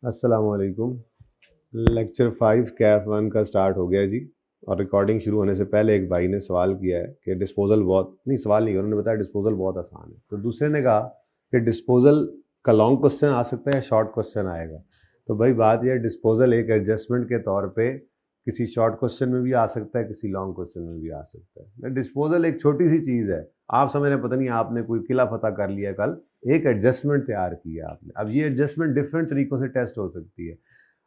अस्सलाम वालेकुम। लेक्चर 5 कैफ 1 का स्टार्ट हो गया जी। और रिकॉर्डिंग शुरू होने से पहले एक भाई ने सवाल किया है कि डिस्पोजल बहुत नहीं, सवाल नहीं, उन्होंने बताया डिस्पोजल बहुत आसान है। तो दूसरे ने कहा कि डिस्पोजल का लॉन्ग क्वेश्चन आ सकता है या शॉर्ट क्वेश्चन आएगा। तो भाई बात यह है, डिस्पोजल एक एडजस्टमेंट के तौर पे किसी शॉर्ट क्वेश्चन में भी आ सकता है, किसी लॉन्ग क्वेश्चन में भी आ सकता है। डिस्पोजल एक छोटी सी चीज़ है। आप समझ रहे हैं, पता नहीं आपने कोई किला फतह कर लिया कल, एक एडजस्टमेंट तैयार किया आपने। अब ये एडजस्टमेंट डिफरेंट तरीकों से टेस्ट हो सकती है।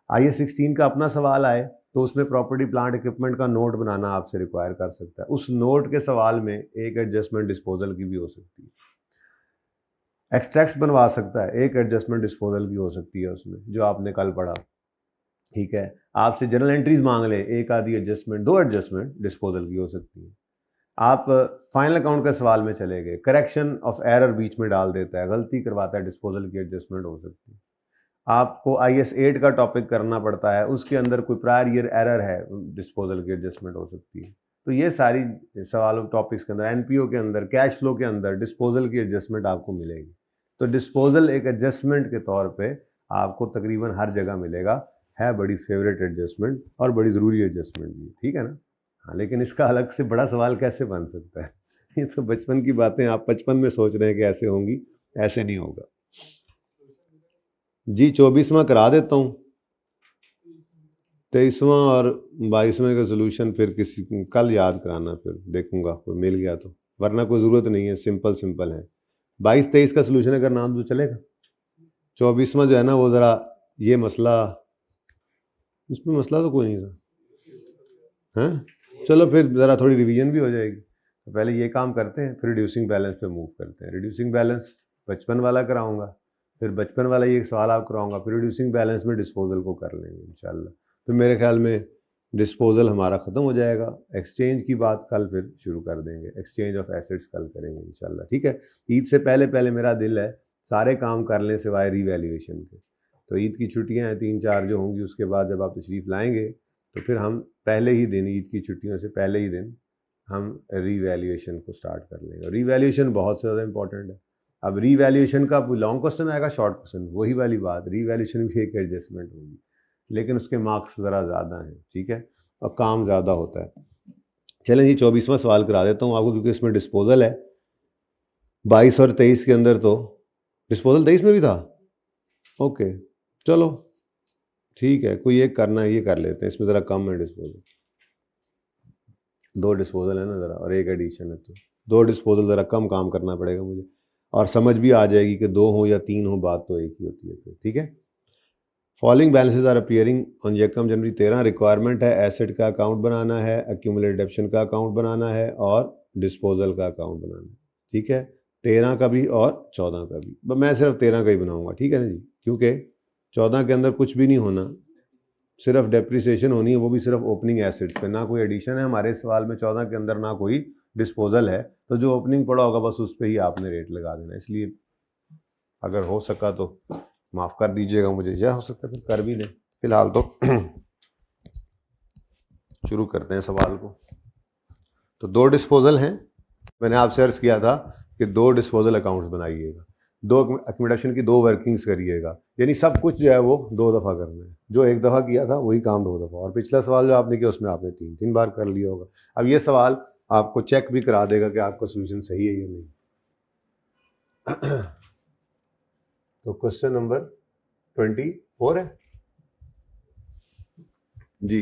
IS-16 का अपना सवाल आए तो उसमें प्रॉपर्टी प्लांट इक्विपमेंट का नोट बनाना आपसे रिक्वायर कर सकता है। उस नोट के सवाल में एक एडजस्टमेंट डिस्पोजल की भी हो सकती है। एक्सट्रैक्ट्स बनवा सकता है, एक एडजस्टमेंट डिस्पोजल की हो सकती है उसमें, जो आपने कल पढ़ा। ठीक है, आपसे जर्नल एंट्रीज मांग ले, एक आधी एडजस्टमेंट, दो एडजस्टमेंट डिस्पोजल की हो सकती है। आप फाइनल अकाउंट के सवाल में चले गए, करेक्शन ऑफ एरर बीच में डाल देता है, गलती करवाता है, डिस्पोजल की एडजस्टमेंट हो सकती है। आपको IS-8 का टॉपिक करना पड़ता है, उसके अंदर कोई प्रायर ईयर एरर है, डिस्पोजल की एडजस्टमेंट हो सकती है। तो ये सारी सवालों टॉपिक्स के अंदर, NPO के अंदर, कैश फ्लो के अंदर डिस्पोजल की एडजस्टमेंट आपको मिलेगी। तो डिस्पोजल एक एडजस्टमेंट के तौर पे आपको तकरीबन हर जगह मिलेगा, है बड़ी फेवरेट एडजस्टमेंट और बड़ी ज़रूरी एडजस्टमेंट भी, ठीक है ना। हाँ, लेकिन इसका अलग से बड़ा सवाल कैसे बन सकता है? ये तो बचपन की बातें, आप 55 में सोच रहे हैं कि ऐसे होंगी, ऐसे नहीं होगा जी। 24वां करा देता हूँ, 23वां और 22वें का सोल्यूशन फिर किसी कल याद कराना, फिर देखूंगा कोई मिल गया तो, वरना कोई ज़रूरत नहीं है, सिंपल सिंपल है। 22-23 का सोल्यूशन अगर नाम तो चलेगा। 24वां जो है ना, वो ज़रा ये मसला, उसमें मसला तो कोई नहीं था, हैं? चलो फिर ज़रा थोड़ी रिवीजन भी हो जाएगी। तो पहले ये काम करते हैं, फिर रिड्यूसिंग बैलेंस पे मूव करते हैं। रिड्यूसिंग बैलेंस बचपन वाला कराऊंगा, फिर बचपन वाला ये सवाल आप कराऊंगा, फिर रिड्यूसिंग बैलेंस में डिस्पोजल को कर लेंगे इंशाल्लाह। फिर मेरे ख्याल में डिस्पोजल हमारा ख़त्म हो जाएगा। एक्सचेंज की बात कल फिर शुरू कर देंगे, एक्सचेंज ऑफ एसेट्स कल करेंगे इंशाल्लाह, ठीक है। ईद से पहले पहले मेरा दिल है सारे काम कर लें सिवाय रीवैल्यूएशन के। तो ईद की छुट्टियाँ हैं 3-4 जो होंगी, उसके बाद जब आप तशरीफ़ लाएंगे तो फिर हम पहले ही दिन, ईद की छुट्टियों से पहले ही दिन हम रीवैल्यूएशन को स्टार्ट कर लेंगे। रीवैल्यूएशन बहुत ज़्यादा इंपॉर्टेंट है। अब रीवैल्यूएशन का लॉन्ग क्वेश्चन आएगा, शॉर्ट क्वेश्चन, वही वाली बात, रीवैल्यूएशन भी एक एडजस्टमेंट होगी, लेकिन उसके मार्क्स ज़रा ज़्यादा हैं, ठीक है, और काम ज़्यादा होता है। चलें जी, 24वां सवाल करा देता हूँ आपको, क्योंकि इसमें डिस्पोजल है। 22 और 23 के अंदर तो डिस्पोजल 23 में भी था। ओके, चलो ठीक है, कोई एक करना है, ये कर लेते हैं, इसमें ज़रा कम है डिस्पोजल। 2 डिस्पोजल है ना ज़रा, और एक एडिशन है, तो 2 डिस्पोजल ज़रा कम काम करना पड़ेगा मुझे, और समझ भी आ जाएगी कि 2 हो या 3 हो, बात तो एक ही होती है फिर, ठीक है। Following balances are appearing on यकम जनवरी 13। रिक्वायरमेंट है एसेट का अकाउंट बनाना है, एक्यूमुलेटेड डेप्शन का अकाउंट बनाना है, और डिस्पोजल का अकाउंट बनाना है, ठीक है। 13 का भी और 14 का भी, मैं सिर्फ 13 का ही बनाऊंगा, ठीक है ना जी, क्योंकि 14 के अंदर कुछ भी नहीं होना, सिर्फ डेप्रिसिएशन होनी है, वो भी सिर्फ ओपनिंग एसेट्स पे, ना कोई एडिशन है हमारे सवाल में 14 के अंदर, ना कोई डिस्पोजल है। तो जो ओपनिंग पड़ा होगा बस उस पर ही आपने रेट लगा देना। इसलिए अगर हो सका तो माफ़ कर दीजिएगा मुझे, या हो सकता है फिर कर भी लें। फिलहाल तो शुरू करते हैं सवाल को। तो 2 डिस्पोजल हैं, मैंने आपसे अर्ज़ किया था कि 2 डिस्पोजल अकाउंट्स बनाइएगा, 2 अकोमोडेशन की 2 वर्किंग्स करिएगा, यानी सब कुछ जो है वो 2 दफ़ा करना है। जो एक दफ़ा किया था वही काम 2 दफ़ा, और पिछला सवाल जो आपने किया उसमें आपने 3-3 बार कर लिया होगा। अब ये सवाल आपको चेक भी करा देगा कि आपका सोल्यूशन सही है या नहीं। तो क्वेश्चन नंबर 24 है जी।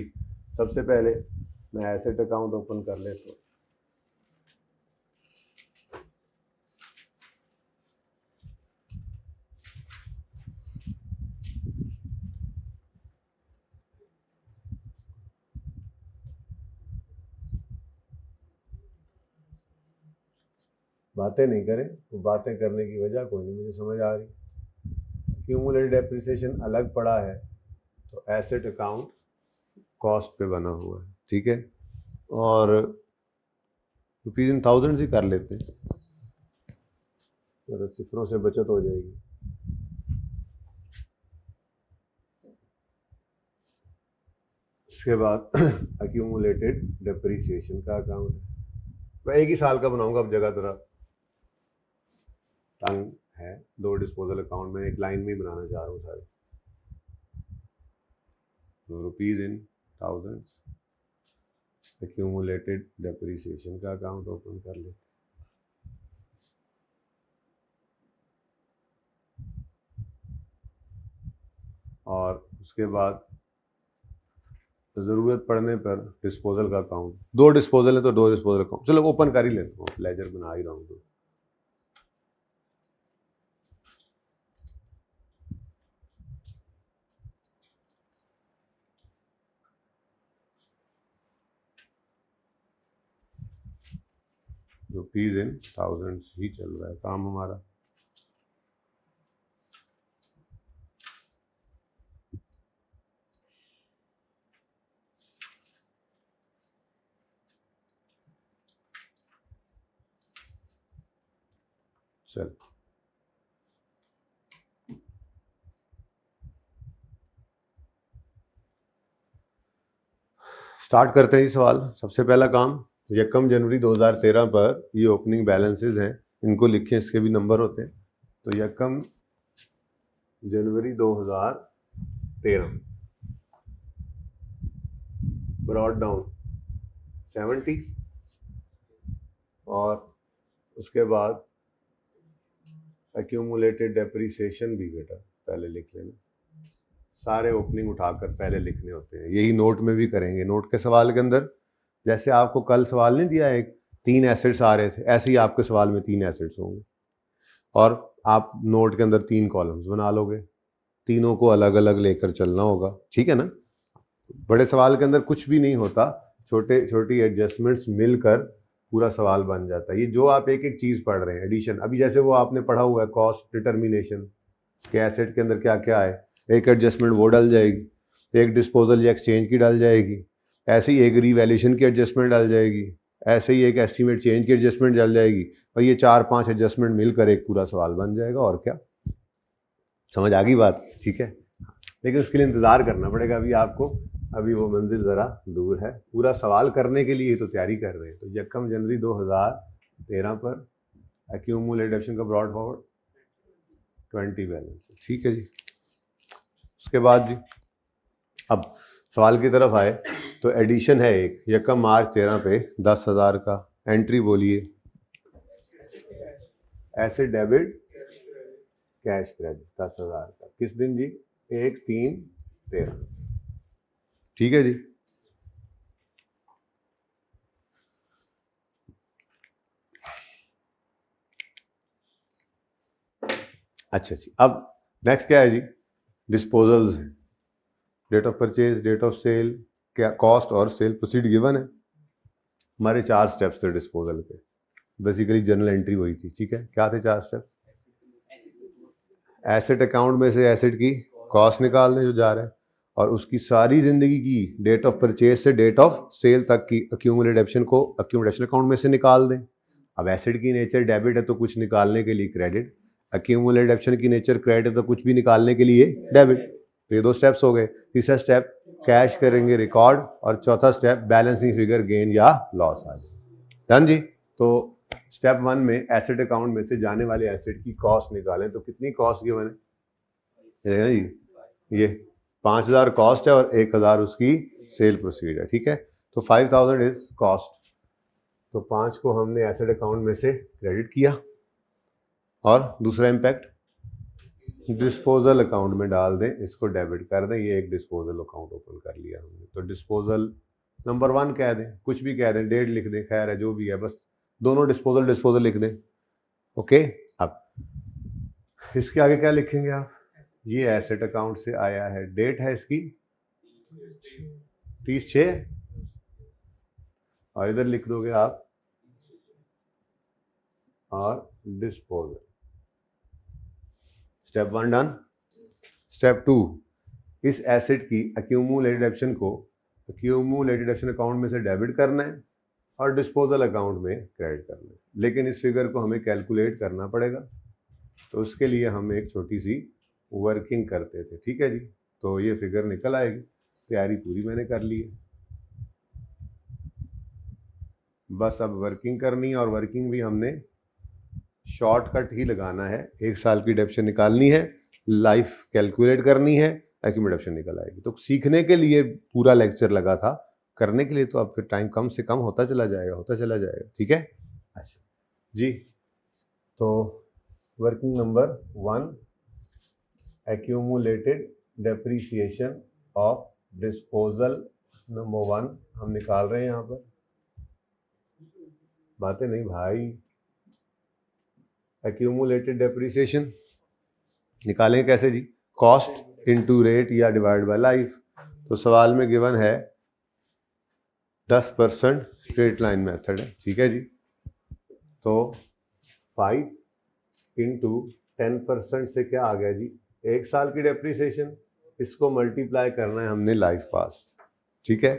सबसे पहले मैं एसेट अकाउंट ओपन कर लेता हूँ। बातें नहीं करें, तो बातें करने की वजह कोई नहीं मुझे समझ आ रही। क्यूमुलेटेड डेप्रिसिएशन अलग पड़ा है, तो एसेट अकाउंट कॉस्ट पे बना हुआ है, ठीक है, और रुपीज इन थाउजेंड ही कर लेते हैं, तो सिफरों से बचत हो जाएगी। इसके बाद एक्यूमुलेटेड डेप्रिसिएशन का अकाउंट, मैं एक ही साल का बनाऊंगा, अब जगह थोड़ा तंग है। 2 डिस्पोजल अकाउंट में एक लाइन में ही बनाना चाह रहा हूँ सारे। तो rupees in thousands, accumulated depreciation का अकाउंट ओपन कर लेते। और उसके बाद ज़रूरत पड़ने पर डिस्पोजल का अकाउंट, 2 डिस्पोजल है तो 2 डिस्पोजल अकाउंट, चलो ओपन कर ही लेता हूँ, लेजर बना ही रहा हूँ तो। रुपीज़ इन थाउजेंड्स ही चल रहा है काम हमारा। चल स्टार्ट करते हैं जी सवाल। सबसे पहला काम, यकम जनवरी 2013 पर ये ओपनिंग बैलेंसेस हैं, इनको लिखें, इसके भी नंबर होते हैं। तो यकम जनवरी 2013 ब्रॉड डाउन 70 और उसके बाद एक्यूमुलेटेड डेप्रिसिएशन भी बेटा पहले लिख लेना, सारे ओपनिंग उठाकर पहले लिखने होते हैं। यही नोट में भी करेंगे। नोट के सवाल के अंदर जैसे आपको कल सवाल नहीं दिया एक 3 एसेट्स आ रहे थे, ऐसे ही आपके सवाल में 3 एसेट्स होंगे और आप नोट के अंदर 3 कॉलम्स बना लोगे, तीनों को अलग अलग लेकर चलना होगा, ठीक है ना। बड़े सवाल के अंदर कुछ भी नहीं होता, छोटे छोटी एडजस्टमेंट्स मिलकर पूरा सवाल बन जाता है। ये जो आप एक एक चीज़ पढ़ रहे हैं, एडिशन, अभी जैसे वो आपने पढ़ा हुआ है कॉस्ट डिटर्मिनेशन के एसेट के अंदर क्या क्या है, एक एडजस्टमेंट वो डल जाएगी, एक डिस्पोजल या एक्सचेंज की डल जाएगी, ऐसे ही एक रीवैल्यूएशन की एडजस्टमेंट डल जाएगी, ऐसे ही एक एस्टीमेट चेंज की एडजस्टमेंट डल जाएगी, और ये 4-5 एडजस्टमेंट मिलकर एक पूरा सवाल बन जाएगा। और क्या, समझ आ गई बात, ठीक है। लेकिन उसके लिए इंतज़ार करना पड़ेगा अभी आपको, अभी वो मंजिल ज़रा दूर है। पूरा सवाल करने के लिए तो तैयारी कर रहे हैं। तो यकम जनवरी 2013 पर एक्यूमुलेटेड डेप्रिसिएशन का ब्रॉड फॉरवर्ड 20 बैलेंस, ठीक है जी। उसके बाद जी अब सवाल की तरफ आए तो एडिशन है एक, यकम मार्च 13 पे 10,000 का, एंट्री बोलिए, एसेट डेबिट कैश क्रेडिट 10,000 का, किस दिन जी, 1/3/13, ठीक है जी। अच्छा जी, अब नेक्स्ट क्या है जी, डिस्पोजल्स हैं, date of purchase, date of sale, क्या कॉस्ट और सेल प्रोसीड गिवन है। हमारे 4 स्टेप्स थे डिस्पोजल के, बेसिकली जनरल एंट्री वही थी, ठीक है। क्या थे 4 स्टेप्स, एसेट अकाउंट में से एसेट की कॉस्ट निकालने जो जा रहा है, और उसकी सारी जिंदगी की डेट ऑफ परचेज से डेट ऑफ सेल तक की एक्यूमुलेटेड डेप्रिसिएशन को एक्यूमुलेशन अकाउंट में से निकाल दें। अब एसेट की नेचर डेबिट है तो कुछ निकालने के लिए क्रेडिट, एक्यूमुलेटेड डेप्रिसिएशन की नेचर क्रेडिट है तो कुछ भी निकालने के लिए डेबिट। तो ये 2 स्टेप्स हो गए। तीसरा स्टेप कैश करेंगे रिकॉर्ड, और चौथा स्टेप बैलेंसिंग फिगर गेन या लॉस आ जाए। डन जी। तो स्टेप 1 में एसेट अकाउंट में से जाने वाले एसेट की कॉस्ट निकालें, तो कितनी कॉस्ट गिवन है जी, ये 5,000 कॉस्ट है और 1,000 उसकी सेल प्रोसीड है, ठीक है। तो 5,000 इज कॉस्ट, तो 5 को हमने एसेट अकाउंट में से क्रेडिट किया, और दूसरा इम्पैक्ट डिस्पोजल अकाउंट में डाल दें, इसको डेबिट कर दें, ये एक डिस्पोजल अकाउंट ओपन कर लिया हमने। तो डिस्पोजल नंबर 1 कह दें, कुछ भी कह दें, डेट लिख दें, खैर है जो भी है, बस दोनों डिस्पोजल डिस्पोजल लिख दें, ओके। अब इसके आगे क्या लिखेंगे आप, ये एसेट अकाउंट से आया है, डेट है इसकी 30/6, और इधर लिख दोगे आप और डिस्पोजल। Step 1 done. स्टेप 2, इस एसेट की एक्यूमुलेटेड डेप्रिसिएशन को एक्यूमुलेटेड डेप्रिसिएशन अकाउंट में से डेबिट करना है और डिस्पोजल अकाउंट में क्रेडिट करना है। लेकिन इस फिगर को हमें कैलकुलेट करना पड़ेगा, तो उसके लिए हम एक छोटी सी वर्किंग करते थे, ठीक है जी। तो ये फिगर निकल आएगी, तैयारी पूरी मैंने कर ली है, बस अब वर्किंग करनी है, और वर्किंग भी हमने शॉर्टकट ही लगाना है। 1 साल की डेप्रिसिएशन निकालनी है, लाइफ कैलकुलेट करनी है, एक्यूमुलेशन निकल आएगी। तो सीखने के लिए पूरा लेक्चर लगा था, करने के लिए तो अब फिर टाइम कम से कम होता चला जाएगा। ठीक है, अच्छा जी। तो working number 1, accumulated depreciation of disposal number 1 हम निकाल रहे हैं। यहाँ पर बातें नहीं भाई, एक्यूमुलेटेड डेप्रीशिएशन निकालेंगे कैसे जी? कॉस्ट इनटू रेट या डिवाइड बाय लाइफ। तो सवाल में गिवन है 10% स्ट्रेट लाइन मेथड है, ठीक है जी। तो 5 इंटू 10% से क्या आ गया जी? 1 साल की डेप्रीसिएशन। इसको मल्टीप्लाई करना है हमने लाइफ पास, ठीक है।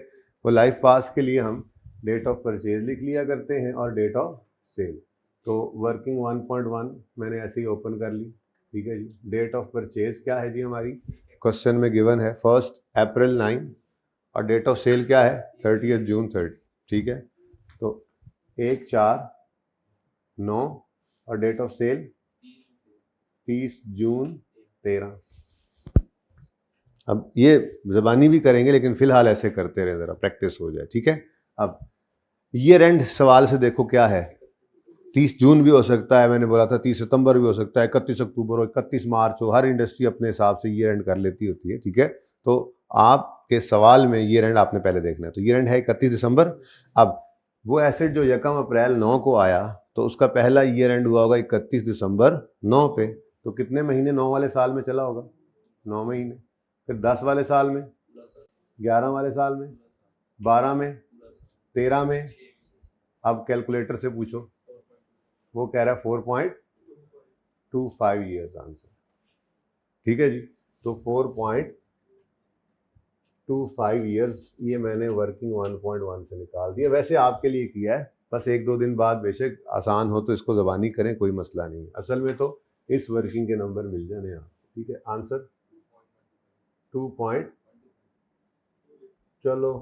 वो लाइफ पास के लिए हम डेट ऑफ परचेज लिख लिया करते हैं और डेट ऑफ सेल। तो वर्किंग 1.1 मैंने ऐसे ही ओपन कर ली, ठीक है जी। डेट ऑफ परचेज क्या है जी हमारी? क्वेश्चन में गिवन है 1 अप्रैल 9 और डेट ऑफ सेल क्या है? 30 जून 30, ठीक है। तो 1/4/9 और डेट ऑफ सेल 30 जून 13। अब ये ज़बानी भी करेंगे लेकिन फिलहाल ऐसे करते रहे, ज़रा प्रैक्टिस हो जाए, ठीक है। अब ईयर एंड सवाल से देखो क्या है, 30 जून भी हो सकता है, मैंने बोला था 30 सितंबर भी हो सकता है, 31 अक्टूबर हो, 31 मार्च हो, हर इंडस्ट्री अपने हिसाब से ईयर एंड कर लेती होती है, ठीक है। तो आपके सवाल में ईयर एंड आपने पहले देखना है, तो ईयर एंड है 31 दिसंबर। अब वो एसेट जो 1 अप्रैल 9 को आया तो उसका पहला ईयर एंड हुआ होगा 31 दिसंबर 9 पे। तो कितने महीने 9 वाले साल में चला होगा? 9 महीने। फिर 10 वाले साल में, 11 वाले साल में, 12 में, 13 में। अब कैलकुलेटर से पूछो, वो कह रहा है 4.25 ईयर्स आंसर, ठीक है जी। तो 4.25 ईयर्स ये मैंने वर्किंग 1.1 से निकाल दिया। वैसे आपके लिए किया है, बस 1-2 दिन बाद बेशक आसान हो तो इसको ज़बानी करें, कोई मसला नहीं। असल में तो इस वर्किंग के नंबर मिल जाने आप, ठीक है। आंसर 2 पॉइंट, चलो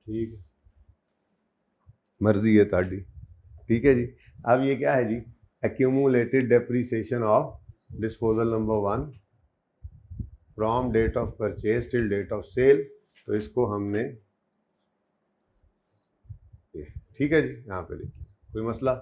ठीक है, मर्जी है ताड़ी, ठीक है जी। अब ये क्या है जी? Accumulated depreciation of disposal number 1 from date of purchase till date of sale. तो इसको हमने, ठीक है जी, यहाँ पे लिख, कोई मसला?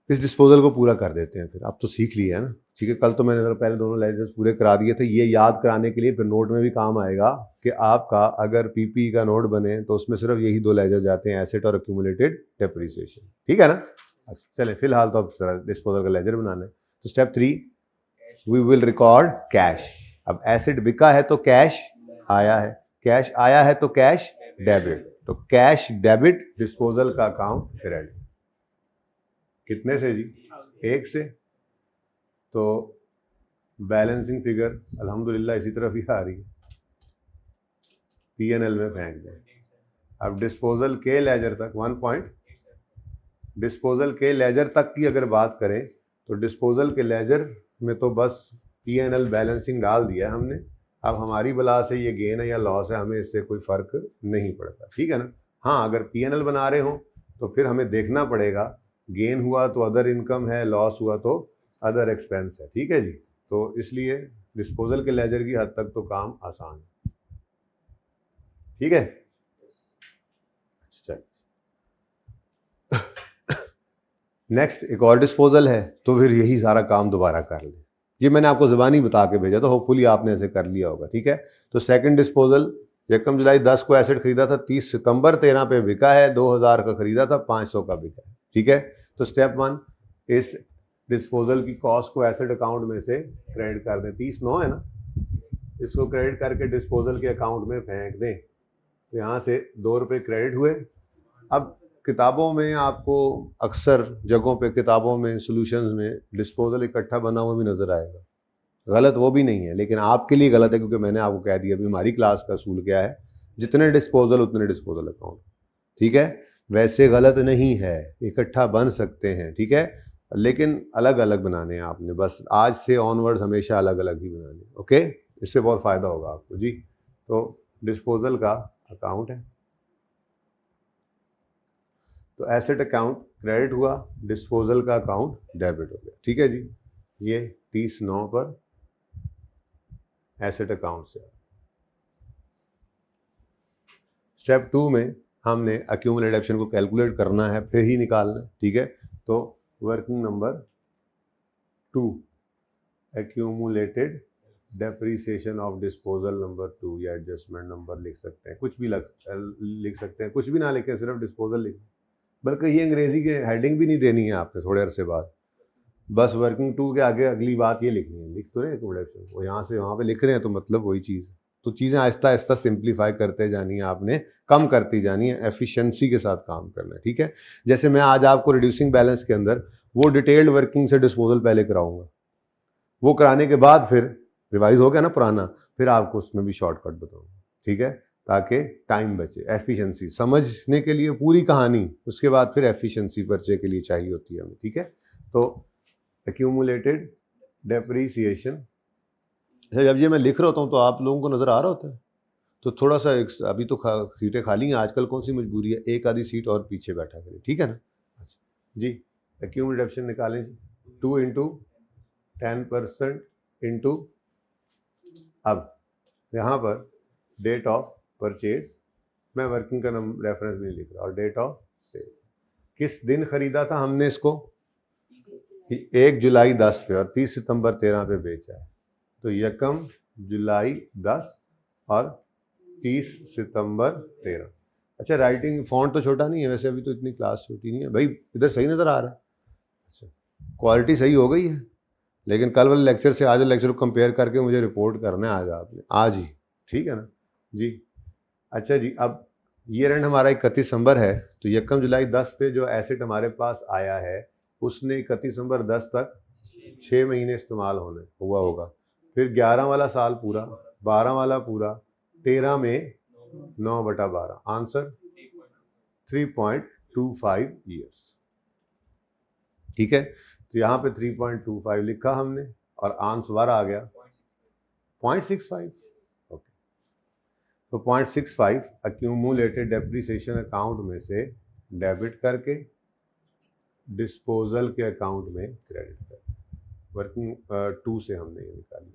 इस डिस्पोजल को पूरा कर देते हैं फिर। अब तो सीख लिया है ना, ठीक है। कल तो मैंने पहले दोनों लेजर्स पूरे करा दिए थे, ये याद कराने के लिए फिर नोट में भी काम आएगा कि आपका अगर पीपी का नोट बने तो उसमें सिर्फ यही 2 लेजर जाते हैं, एसेट और एक्यूमुलेटेड डेप्रीसिएशन, ठीक है ना। चलें, फिलहाल तो अब डिस्पोजल का लेजर बनाना है। तो step 3, we will record cash. अब एसेट बिका है तो कैश आया है, कैश आया है तो कैश डेबिट। तो कैश डेबिट डिस्पोजल का अकाउंट क्रेडिट। कितने से जी? 1 से। तो बैलेंसिंग फिगर अल्हम्दुलिल्लाह इसी तरफ ही आ रही है, पीएनएल में फेंक दें। अब डिस्पोजल के लेजर तक 1 डिस्पोजल के लेजर तक की अगर बात करें तो डिस्पोजल के लेजर में तो बस पीएनएल बैलेंसिंग डाल दिया हमने। अब हमारी बला से ये गेन है या लॉस है, हमें इससे कोई फर्क नहीं पड़ता, ठीक है ना। हाँ, अगर पीएनएल बना रहे हो तो फिर हमें देखना पड़ेगा, गेन हुआ तो अदर इनकम है, लॉस हुआ तो अदर एक्सपेंस है, ठीक है जी। तो इसलिए डिस्पोजल के लेजर की हद तक तो काम आसान है, ठीक है। नेक्स्ट एक और डिस्पोजल है, तो फिर यही सारा काम दोबारा कर लें। ये मैंने आपको ज़बानी बता के भेजा, तो होपफुली आपने ऐसे कर लिया होगा, ठीक है। तो सेकंड डिस्पोजल 1 जुलाई 10 को एसेट खरीदा था, 30 सितंबर 13 पे बिका है, 2000 का खरीदा था, 500 का बिका है, ठीक है। तो स्टेप 1, इस डिस्पोजल की कॉस्ट को एसेट अकाउंट में से क्रेडिट कर दें। 30/9 है ना, इसको क्रेडिट करके डिस्पोजल के अकाउंट में फेंक दें। तो यहाँ से 2 रुपये क्रेडिट हुए। अब किताबों में आपको अक्सर जगहों पे, किताबों में, सॉल्यूशंस में डिस्पोजल इकट्ठा बना हुआ भी नज़र आएगा। गलत वो भी नहीं है, लेकिन आपके लिए गलत है क्योंकि मैंने आपको कह दिया अभी हमारी क्लास का असूल क्या है, जितने डिस्पोजल उतने डिस्पोजल अकाउंट, ठीक है। वैसे गलत नहीं है, इकट्ठा बन सकते हैं, ठीक है, लेकिन अलग अलग बनाने हैं आपने, बस आज से ऑनवर्ड्स हमेशा अलग अलग ही बनाने, ओके। इससे बहुत फ़ायदा होगा आपको जी। तो डिस्पोजल का अकाउंट है, तो एसेट अकाउंट क्रेडिट हुआ, डिस्पोजल का अकाउंट डेबिट हो गया, ठीक है जी। ये 30/9 पर एसेट अकाउंट से। स्टेप 2 में हमने अक्यूमुलेटेड डेप्रिसिएशन को कैलकुलेट करना है, फिर ही निकालना है, ठीक है। तो working number 2, accumulated depreciation of disposal number 2 या एडजस्टमेंट नंबर लिख सकते हैं, कुछ भी लिख सकते हैं, कुछ भी ना लिखें, सिर्फ डिस्पोजल लिखें। बल्कि ये अंग्रेजी के हेडिंग भी नहीं देनी है आपने थोड़े अरसे बाद, बस वर्किंग 2 के आगे अगली बात ये लिखनी है। लिख तो रहे एक्यूमुलेशन, वो यहाँ से वहाँ पे लिख रहे हैं तो मतलब वही चीज़। तो चीज़ें आहिस्ता आहिस्ता सिंप्लीफाई करते जानी है आपने, कम करती जानी है, एफिशिएंसी के साथ काम करना है, ठीक है। जैसे मैं आज आपको रिड्यूसिंग बैलेंस के अंदर वो डिटेल्ड वर्किंग से डिस्पोजल पहले कराऊंगा, वो कराने के बाद फिर रिवाइज हो गया ना पुराना, फिर आपको उसमें भी शॉर्टकट बताऊंगा, ठीक है, ताकि टाइम बचे। एफिशिएंसी समझने के लिए पूरी कहानी, उसके बाद फिर एफिशिएंसी पर्चे के लिए चाहिए होती है हमें, ठीक है। तो एक्यूमुलेटेड डेप्रिसिएशन, जब ये मैं लिख रहा होता हूँ तो आप लोगों को नज़र आ रहा होता है, तो थोड़ा सा अभी तो सीटें खाली हैं, आजकल कौन सी मजबूरी है, एक आधी सीट और पीछे बैठा करें, ठीक है ना। अच्छा जी, एक्यूमुलेटेड डेप्रिसिएशन निकालें जी। 2 इंटू 10% इंटू, अब यहाँ पर डेट ऑफ परचेज, मैं वर्किंग का रेफरेंस भी नहीं लिख रहा, और डेट ऑफ सेल, किस दिन खरीदा था हमने इसको, 1 जुलाई 10 पे, और 30 सितंबर 13 पे बेचा है। तो 1 जुलाई 10 और 30 सितंबर 13। अच्छा, राइटिंग फॉन्ट तो छोटा नहीं है वैसे, अभी तो इतनी क्लास छोटी नहीं है भाई, इधर सही नज़र आ रहा है। अच्छा, क्वालिटी सही हो गई है, लेकिन कल वाले लेक्चर से आज लेक्चर को कंपेयर करके मुझे रिपोर्ट करना है आज आपने, आज ही, ठीक है ना जी। अच्छा जी, अब ईयर एंड हमारा 31 दिसंबर है, तो 1 जुलाई 10 पे जो एसेट हमारे पास आया है उसने 31 दिसंबर 10 तक 6 महीने इस्तेमाल हुआ होगा, फिर 11 वाला साल पूरा, 12 वाला पूरा, 13 में 9/12, आंसर 3.25 ईयर्स, ठीक है। तो यहाँ पे 3.25 लिखा हमने और आंसर आ गया 0.65, ओके। तो 0.65 एक्यूमुलेटेड डेप्रिसिएशन अकाउंट में से डेबिट करके डिस्पोजल के अकाउंट में क्रेडिट कर, वर्किंग 2 से हमने ये निकाली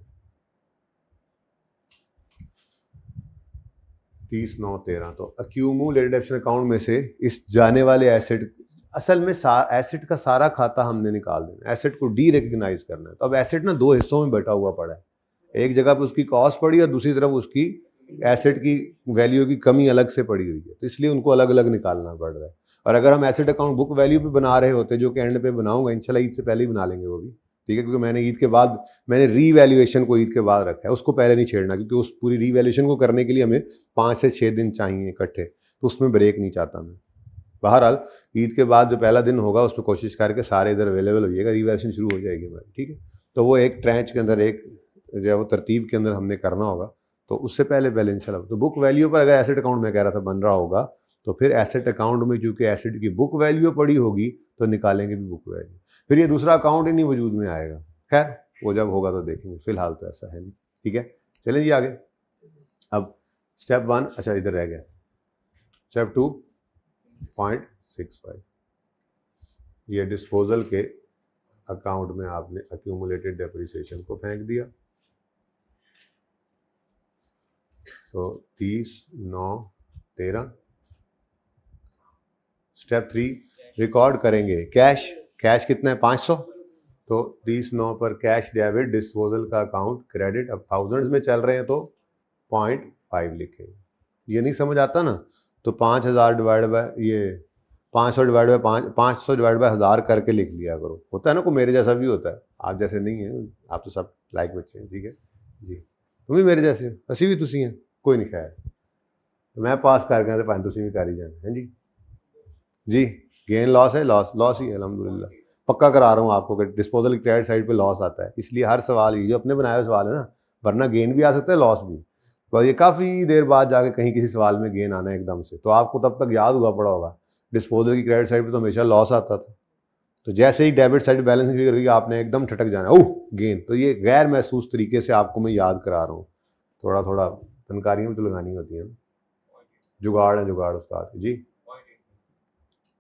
30/9/13। तो एक्यूमुलेटेड डेप्रिसिएशन अकाउंट में से इस जाने वाले एसेट, असल में एसेट का सारा खाता हमने निकाल देना, एसेट को डी रिकग्नाइज करना है। तो अब एसेट ना 2 हिस्सों में बटा हुआ पड़ा है, एक जगह पे उसकी कॉस्ट पड़ी और दूसरी तरफ उसकी एसेट की वैल्यू की कमी अलग से पड़ी हुई है, तो इसलिए उनको अलग अलग निकालना पड़ रहा है। और अगर हम एसेट अकाउंट बुक वैल्यू पे बना रहे होते, जो कि एंड पे बनाऊंगा इंशाल्लाह, ईद से पहले ही बना लेंगे वो भी, ठीक है, क्योंकि मैंने ईद के बाद, मैंने रीवैल्यूएशन को ईद के बाद रखा है, उसको पहले नहीं छेड़ना, क्योंकि उस पूरी रीवैल्यूएशन को करने के लिए हमें 5 से 6 दिन चाहिए इकट्ठे, तो उसमें ब्रेक नहीं चाहता मैं। बहरहाल ईद के बाद जो पहला दिन होगा उस पर कोशिश करके सारे इधर अवेलेबल होइएगा, रिवैल्यूएशन शुरू हो जाएगी हमारी, ठीक है। तो वो एक ट्रैंच के अंदर, एक जो है वो तरतीब के अंदर हमने करना होगा, तो उससे पहले इंशाल्लाह। तो बुक वैल्यू पर अगर एसेट अकाउंट में कह रहा था बन रहा होगा, तो फिर एसेट अकाउंट में चूंकि एसेट की बुक वैल्यू पड़ी होगी तो निकालेंगे भी बुक वैल्यू, फिर ये दूसरा अकाउंट ही नहीं वजूद में आएगा। खैर वो जब होगा तो देखेंगे, फिलहाल तो ऐसा है नहीं, ठीक है। चलें जी आगे। अब स्टेप 1, अच्छा इधर रह गया, स्टेप 2 0.65, ये डिस्पोजल के अकाउंट में आपने एक्यूमुलेटेड डेप्रिसिएशन को फेंक दिया, तो 30/9/13। स्टेप 3 रिकॉर्ड करेंगे कैश, कैश कितना है 500, तो 30/9 पर कैश डेबिट, डिस्पोजल का अकाउंट क्रेडिट। अब थाउजेंड्स में चल रहे हैं तो 0.5 लिखेंगे। ये नहीं समझ आता ना, तो 5000 डिवाइड बाय ये 500 डिवाइड बाय 500 डिवाइड बाय 1000 करके लिख लिया करो। होता है ना, कोई मेरे जैसा भी होता है, आप जैसे नहीं है, आप तो सब लाइक बच्चे हैं, ठीक है जी, तुम भी मेरे जैसे हो, असी भी तुसी हैं, कोई नहीं खैर, तो मैं पास कर गया तो पान तुसी भी कर ही जाना है जी। जी गेन लॉस है, लॉस ही है अल्हम्दुलिल्लाह, पक्का करा रहा हूँ आपको कि डिस्पोजल की क्रेडिट साइड पे लॉस आता है, इसलिए हर सवाल ये जो अपने बनाया हुआ सवाल है ना, वरना गेन भी आ सकता है लॉस भी, पर ये काफ़ी देर बाद जाके कहीं किसी सवाल में गेन आना है एकदम से, तो आपको तब तक याद हुआ पड़ा होगा डिस्पोजल की क्रेडिट साइड पे तो हमेशा लॉस आता था, तो जैसे ही डेबिट साइड बैलेंस फिगर की आपने एकदम ठटक जाना, ओह गेन, तो ये गैर महसूस तरीके से आपको मैं याद करा रहा हूँ, थोड़ा थोड़ा फनकारियों में तो लगानी होती है, जुगाड़ है जुगाड़ उस्ताद जी।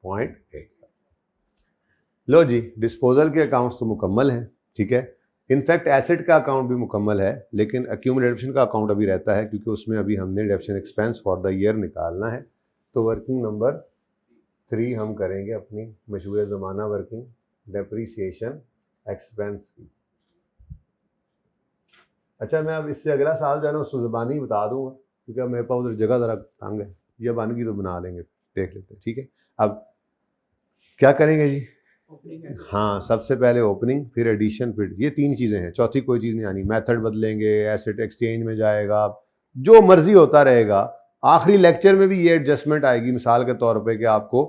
0.8। लो जी, डिस्पोजल के अकाउंट्स तो मुकम्मल हैं, ठीक है। इनफैक्ट एसेट का अकाउंट भी मुकम्मल है, लेकिन एक्यूमुलेशन का अकाउंट अभी रहता है, क्योंकि उसमें अभी हमने डेप्शन एक्सपेंस फॉर द ईयर निकालना है। तो वर्किंग नंबर 3 हम करेंगे अपनी मशहूर ज़माना वर्किंग डेप्रीशिएशन एक्सपेंस की। अच्छा, मैं अब इससे अगला साल जो है ना उसको ज़बानी बता दूंगा, क्योंकि अब मेरे पास उधर जगह ज़रा तंग है। ये बन गई तो बना लेंगे, देख लेते हैं, ठीक है। अब क्या करेंगे जी? हाँ, सबसे पहले ओपनिंग, फिर एडिशन, फिर ये 3 चीज़ें हैं, चौथी कोई चीज़ नहीं आनी। मेथड बदलेंगे, एसेट एक्सचेंज में जाएगा, जो मर्जी होता रहेगा। आखिरी लेक्चर में भी ये एडजस्टमेंट आएगी, मिसाल के तौर पे कि आपको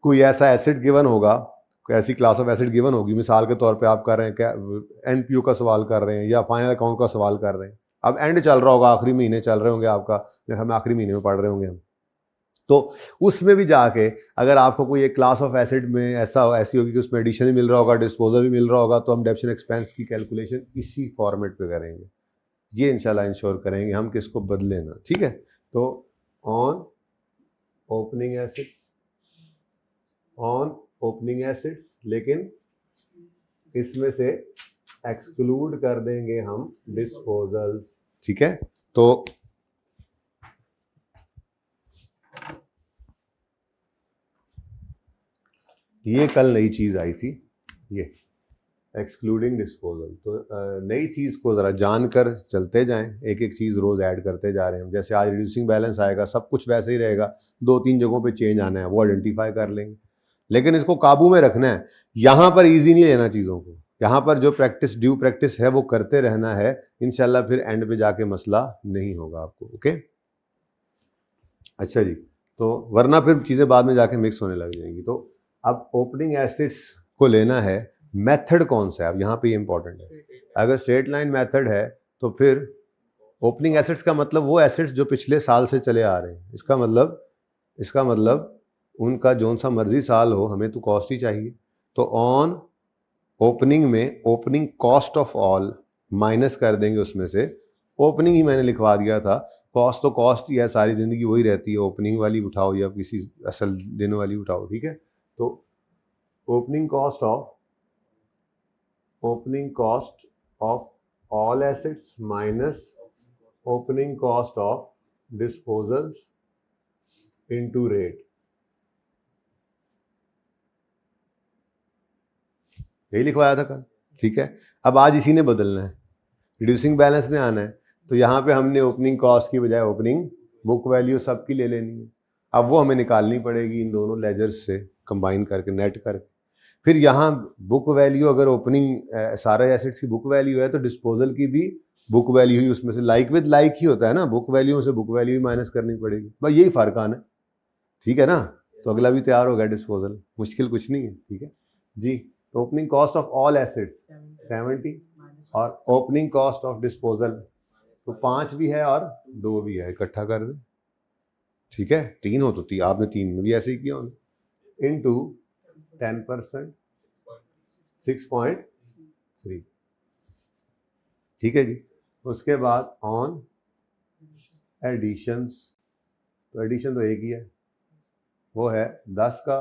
कोई ऐसा एसेट गिवन होगा, कोई ऐसी क्लास ऑफ एसेट गिवन होगी, मिसाल के तौर पे आप कर रहे हैं क्या, एनपीओ का सवाल कर रहे हैं या फाइनल अकाउंट का सवाल कर रहे हैं। अब एंड चल रहा होगा, आखिरी महीने चल रहे होंगे आपका, हम आखिरी महीने में पढ़ रहे होंगे हम, तो उसमें भी जाके अगर आपको कोई एक क्लास ऑफ एसेट में ऐसी होगी कि उसमें एडिशन भी मिल रहा होगा, डिस्पोजल भी मिल रहा होगा, तो हम डेप्शन एक्सपेंस की कैलकुलेशन इसी फॉर्मेट पे करेंगे। ये इंशाल्लाह इंश्योर करेंगे हम किसको बदले ना, ठीक है। तो on opening assets, on opening assets, लेकिन इसमें से एक्सक्लूड कर देंगे हम डिस्पोजल्स, ठीक है। तो ये कल नई चीज़ आई थी, ये एक्सक्लूडिंग डिस्पोजल। तो नई चीज़ को ज़रा जानकर चलते जाएं, एक एक चीज़ रोज़ ऐड करते जा रहे हैं हम। जैसे आज रिड्यूसिंग बैलेंस आएगा, सब कुछ वैसे ही रहेगा, 2-3 जगहों पे चेंज आना है, वो आइडेंटिफाई कर लेंगे, लेकिन इसको काबू में रखना है। यहाँ पर ईजी नहीं लेना चीज़ों को, यहाँ पर जो प्रैक्टिस ड्यू प्रैक्टिस है वो करते रहना है, इंशाल्लाह फिर एंड पे जाके मसला नहीं होगा आपको, ओके। अच्छा जी, तो वरना फिर चीज़ें बाद में जाके मिक्स होने लग जाएंगी। तो अब ओपनिंग एसेट्स को लेना है, मेथड कौन सा है अब यहाँ पे इंपॉर्टेंट है। अगर स्ट्रेट लाइन मेथड है तो फिर ओपनिंग एसेट्स का मतलब वो एसेट्स जो पिछले साल से चले आ रहे हैं, इसका मतलब उनका जौन सा मर्जी साल हो, हमें तो कॉस्ट ही चाहिए। तो ऑन ओपनिंग में opening cost of all minus कर देंगे उसमें से, ओपनिंग ही मैंने लिखवा दिया था, कॉस्ट तो कॉस्ट ही है, सारी ज़िंदगी वही रहती है, ओपनिंग वाली उठाओ या किसी असल दिन वाली उठाओ, ठीक है। तो opening cost of all assets minus opening cost of disposals into rate, यही लिखवाया था कल, ठीक है। अब आज इसी ने बदलना है, रिड्यूसिंग बैलेंस ने आना है, तो यहाँ पे हमने ओपनिंग कॉस्ट की बजाय ओपनिंग बुक वैल्यू सबकी ले लेनी है। अब वो हमें निकालनी पड़ेगी इन दोनों लेजर्स से कंबाइन करके, नेट करके। फिर यहाँ बुक वैल्यू, अगर ओपनिंग सारे एसेट्स की बुक वैल्यू है तो डिस्पोजल की भी बुक वैल्यू ही उसमें से लाइक विद लाइक ही होता है ना, बुक वैल्यू से बुक वैल्यू ही माइनस करनी पड़ेगी, बस यही फर्क आना है, ठीक है ना। तो अगला भी तैयार हो गया डिस्पोजल, मुश्किल कुछ नहीं है, ठीक है जी। तो opening cost of all assets 70 और ओपनिंग कॉस्ट ऑफ डिस्पोजल तो 5 भी है और 2 भी है, इकट्ठा कर दें, ठीक है। 3 हो तो आपने 3 में भी ऐसे ही किया होना, इनटू 10% 6.3, ठीक है जी। उसके बाद ऑन एडिशंस, तो एडिशन तो एक ही है, वो है 10 का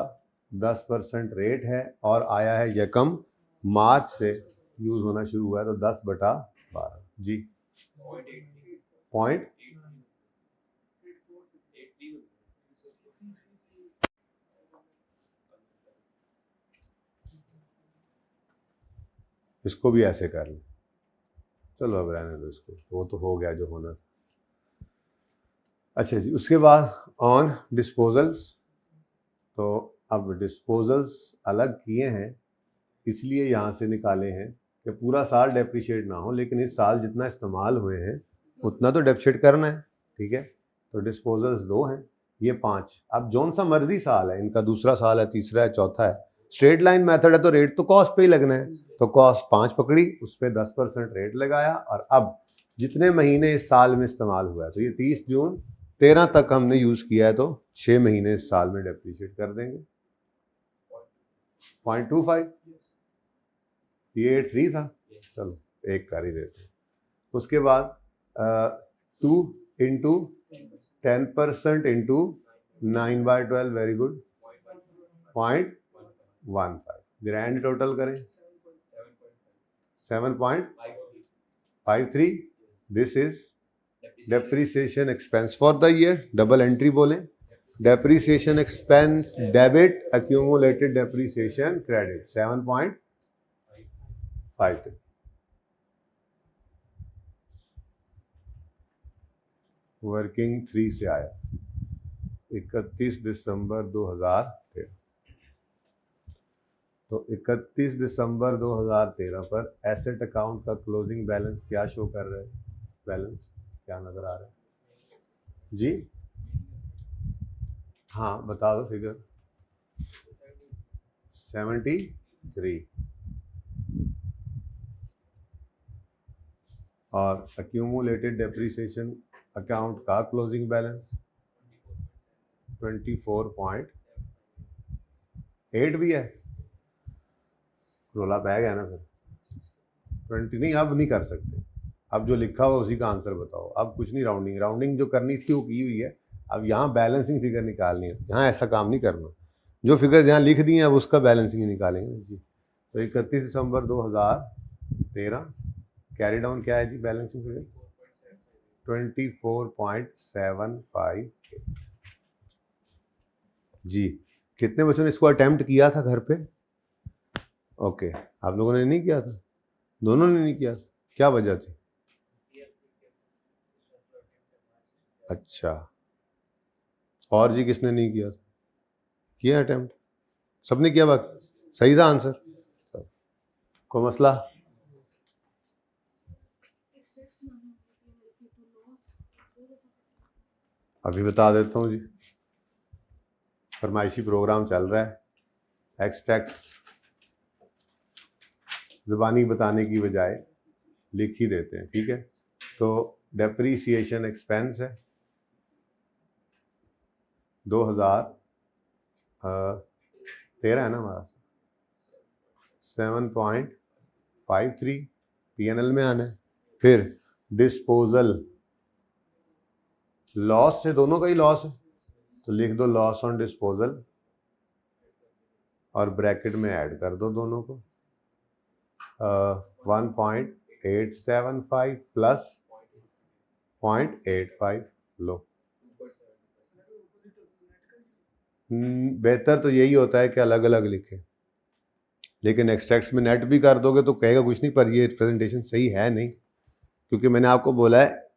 10% रेट है और आया है यकम मार्च से यूज होना शुरू हुआ है, तो 10/12 जी, पॉइंट इसको भी ऐसे कर लें, चलो अब रहने दो इसको, वो तो हो गया जो होना था। अच्छा जी, उसके बाद ऑन डिस्पोजल्स, तो अब डिस्पोजल्स अलग किए हैं, इसलिए यहाँ से निकाले हैं कि पूरा साल डेप्रिशिएट ना हो, लेकिन इस साल जितना इस्तेमाल हुए हैं उतना तो डेप्रिशिएट करना है, ठीक है। तो डिस्पोजल्स 2 हैं, ये 5। अब जौन सा मर्जी साल है, इनका दूसरा साल है, तीसरा है, चौथा है, स्ट्रेट लाइन मेथड है तो रेट तो कॉस्ट पे ही लगना है, तो कॉस्ट 5 पकड़ी, उस पर 10% रेट लगाया, और अब जितने महीने इस साल में इस्तेमाल हुआ है, तो ये 30 जून 13 तक हमने यूज़ किया है, तो 6 महीने इस साल में डेप्रिशिएट कर देंगे। 0.25, ये 83 था, चलो एक कर ही देते हैं। उसके बाद 2 into 10% into 9/12, very good, 0.15, grand total करें 7.53. This is depreciation expense for the year, double entry बोलें, depreciation expense debit, accumulated depreciation credit 7.53. Working 3 से आया 31 दिसंबर 2013। तो 31 दिसंबर 2013 पर एसेट अकाउंट का क्लोजिंग बैलेंस क्या शो कर रहा है? बैलेंस क्या नजर आ रहा है जी? हाँ बता दो फिगर। 73। और अक्यूमुलेटेड डेप्रीसिएशन अकाउंट का क्लोजिंग बैलेंस 24.8 भी है। रोला बैग है ना फिर 20 नहीं, अब नहीं कर सकते। अब जो लिखा हुआ उसी का आंसर बताओ। अब कुछ नहीं, राउंडिंग जो करनी थी वो की हुई है। अब यहाँ बैलेंसिंग फिगर निकालनी है, यहाँ ऐसा काम नहीं करना। जो फिगर्स यहाँ लिख दिए हैं अब उसका बैलेंसिंग ही निकालेंगे जी। तो 31 दिसंबर 2013 कैरी डाउन क्या है जी? बैलेंसिंग फिगर 24.75 जी। कितने बच्चों ने इसको अटेम्प्ट किया था घर पे? ओके, आप लोगों ने नहीं किया था? दोनों ने नहीं किया था? क्या वजह थी? अच्छा, और जी किसने नहीं किया था? किया अटेम्प्ट? सबने किया? बाकी सही था आंसर? कोई मसला? अभी बता देता हूँ जी। फरमाइशी प्रोग्राम चल रहा है। एक्सट्रैक्ट्स ज़बानी बताने की बजाय लिख ही देते हैं, ठीक है? तो डेप्रीसिएशन एक्सपेंस है 2013 है ना हमारा, 7.53 पीएनएल में आना है। फिर डिस्पोजल लॉस से, दोनों का ही लॉस है तो लिख दो लॉस ऑन डिस्पोजल और ब्रैकेट में ऐड कर दो दोनों को। 1.875 प्लस 0.85 लो। बेहतर तो यही होता है कि अलग अलग लिखें, लेकिन एक्सट्रैक्ट्स में नेट भी कर दोगे तो कहेगा कुछ नहीं, पर ये प्रेजेंटेशन सही है नहीं, क्योंकि मैंने आपको बोला है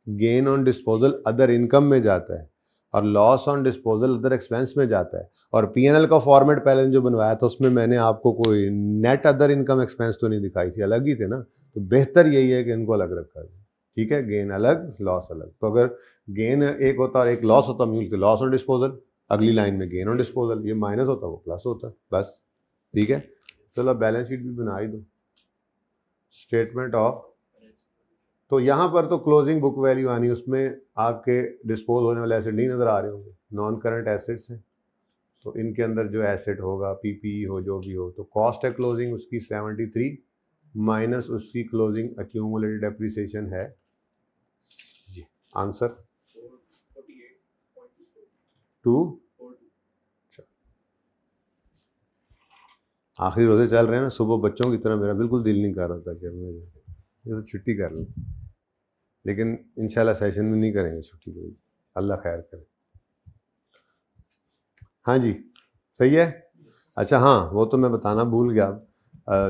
gain on disposal other income में जाता है और loss on disposal other expense में जाता है। और पीएनएल का फॉर्मेट पहले जो बनवाया था उसमें मैंने आपको कोई नेट अदर इनकम एक्सपेंस तो नहीं दिखाई थी, अलग ही थे ना। तो बेहतर यही है कि इनको अलग रखा जाए, ठीक है? गेन अलग, लॉस अलग। तो अगर गेन एक होता और एक लॉस होता, मिलते लॉस ऑन डिस्पोजल, अगली लाइन में गेन ऑन डिस्पोजल, ये माइनस होता वो प्लस होता, बस, ठीक है? चलो बैलेंस शीट भी बना ही दो। स्टेटमेंट ऑफ, तो यहाँ पर तो क्लोजिंग बुक वैल्यू आनी, उसमें आपके डिस्पोज होने वाले एसेट नहीं नज़र आ रहे होंगे, नॉन करंट एसेट्स हैं। तो इनके अंदर जो एसेट होगा, पीपीई हो, जो भी हो, तो कॉस्ट है क्लोजिंग उसकी 73 माइनस उसकी क्लोजिंग अक्यूमुलेटेड डेप्रिसिएशन है, आंसर 2। आखिरी रोजे चल रहे हैं ना, सुबह बच्चों की तरह मेरा बिल्कुल दिल नहीं कर रहा था कि मैं ये तो छुट्टी कर लूँ, लेकिन इंशाल्लाह सेशन में नहीं करेंगे छुट्टी, कोई अल्लाह खैर करे। हाँ जी, सही है। अच्छा हाँ, वो तो मैं बताना भूल गया,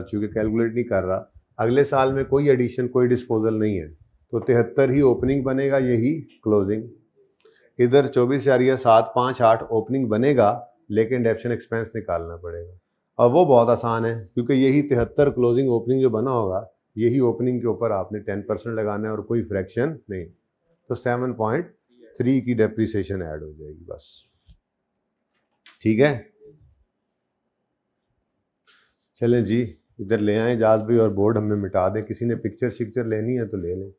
चूँकि कैलकुलेट नहीं कर रहा, अगले साल में कोई एडिशन, कोई डिस्पोजल नहीं है, तो 73 ही ओपनिंग बनेगा, यही क्लोजिंग। इधर 24,758 ओपनिंग बनेगा, लेकिन डेप्शन एक्सपेंस निकालना पड़ेगा। और वो बहुत आसान है, क्योंकि यही 73 क्लोजिंग ओपनिंग जो बना होगा, यही ओपनिंग के ऊपर आपने 10% लगाना है और कोई फ्रैक्शन नहीं। तो 7.3 की डेप्रिसिएशन ऐड हो जाएगी, बस, ठीक है? चलें जी, इधर ले आए जाज भी और बोर्ड हमें मिटा दें। किसी ने पिक्चर शिक्चर लेनी है तो ले लें।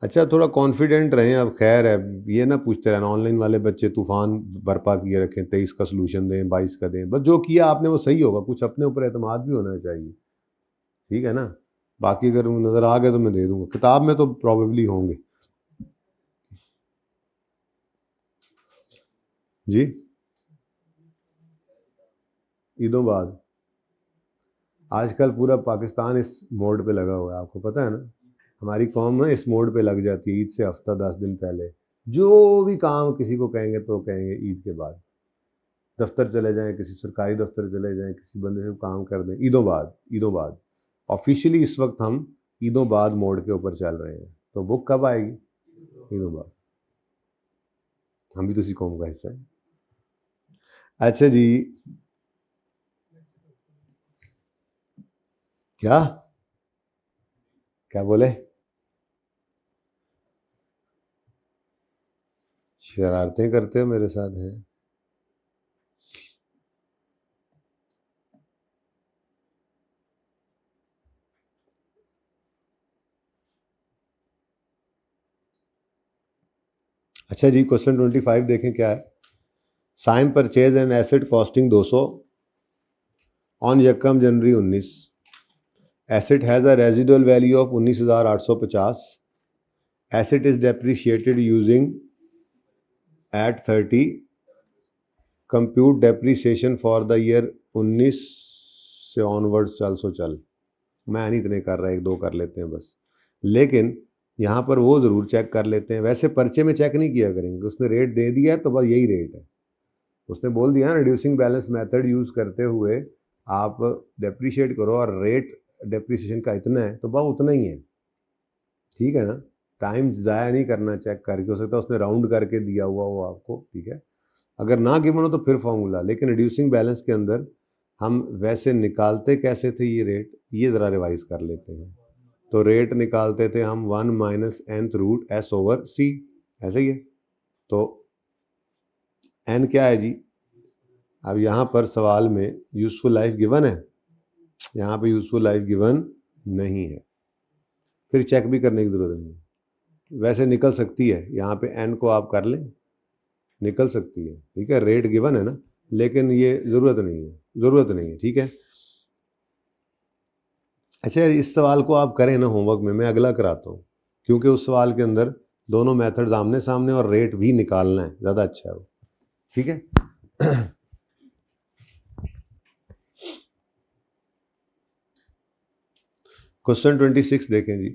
अच्छा, थोड़ा कॉन्फिडेंट रहें। अब खैर है, ये ना पूछते रहना ऑनलाइन वाले बच्चे तूफान बर्पा किए रखें, 23 का सोल्यूशन दें, 22 का दें, बस जो किया आपने वो सही होगा। कुछ अपने ऊपर एतमाद भी होना चाहिए, ठीक है ना? बाकी अगर नज़र आ गए तो मैं दे दूंगा, किताब में तो प्रॉबेबली होंगे। जी ईदों बाद आजकल पूरा पाकिस्तान इस मोड पे लगा हुआ है, आपको पता है ना। हमारी कौम ना इस मोड पे लग जाती है ईद से हफ्ता 10 दिन पहले। जो भी काम किसी को कहेंगे तो कहेंगे ईद के बाद। दफ्तर चले जाएं, किसी सरकारी दफ्तर चले जाएं, किसी बंदे से काम कर दें, ईदों बाद, ईदों बाद। ऑफिशियली इस वक्त हम ईदों बाद मोड के ऊपर चल रहे हैं। तो बुक कब आएगी? ईदों बाद। हम भी तो इसी कौम का हिस्सा है। अच्छा जी, क्या क्या बोले? शरारतें करते हो मेरे साथ हैं? अच्छा जी, क्वेश्चन 25 देखें क्या है। Sime purchase an asset costing 200 on यकम जनवरी 19। Asset has a residual value of 19,850। Asset is depreciated using at 30। Compute depreciation for the year 19 से ऑनवर्ड्स आल्सो चल। मैं नहीं इतने कर रहा, एक दो कर लेते हैं बस। लेकिन यहाँ पर वो ज़रूर चेक कर लेते हैं। वैसे पर्चे में चेक नहीं किया करेंगे, उसने रेट दे दिया है तो बस यही रेट है। उसने बोल दिया ना रिड्यूसिंग बैलेंस मेथड यूज़ करते हुए आप डेप्रिशिएट करो और रेट डेप्रिसिएशन का इतना है तो बस उतना ही है। ठीक है ना। टाइम ज़ाया नहीं करना चेक करके। हो सकता है उसने राउंड करके दिया हुआ हो आपको, ठीक है। अगर ना गिवन हो तो फिर फॉर्मूला। लेकिन रिड्यूसिंग बैलेंस के अंदर हम वैसे निकालते कैसे थे ये रेट, ये ज़रा रिवाइज कर लेते हैं। तो रेट निकालते थे हम 1 minus nth root S over C, ऐसे ही है। तो n क्या है जी? अब यहाँ पर सवाल में यूज़फुल लाइफ गिवन है, यहाँ पे यूज़फुल लाइफ गिवन नहीं है, फिर चेक भी करने की ज़रूरत नहीं है। वैसे निकल सकती है, यहाँ पे n को आप कर लें, निकल सकती है, ठीक है। रेट गिवन है ना, लेकिन ये ज़रूरत नहीं है, ज़रूरत नहीं है, ठीक है। अच्छा, इस सवाल को आप करें ना होमवर्क में, मैं अगला कराता हूँ, क्योंकि उस सवाल के अंदर दोनों मेथड्स आमने सामने और रेट भी निकालना है, ज़्यादा अच्छा है वो, ठीक है। क्वेश्चन 26 देखें जी।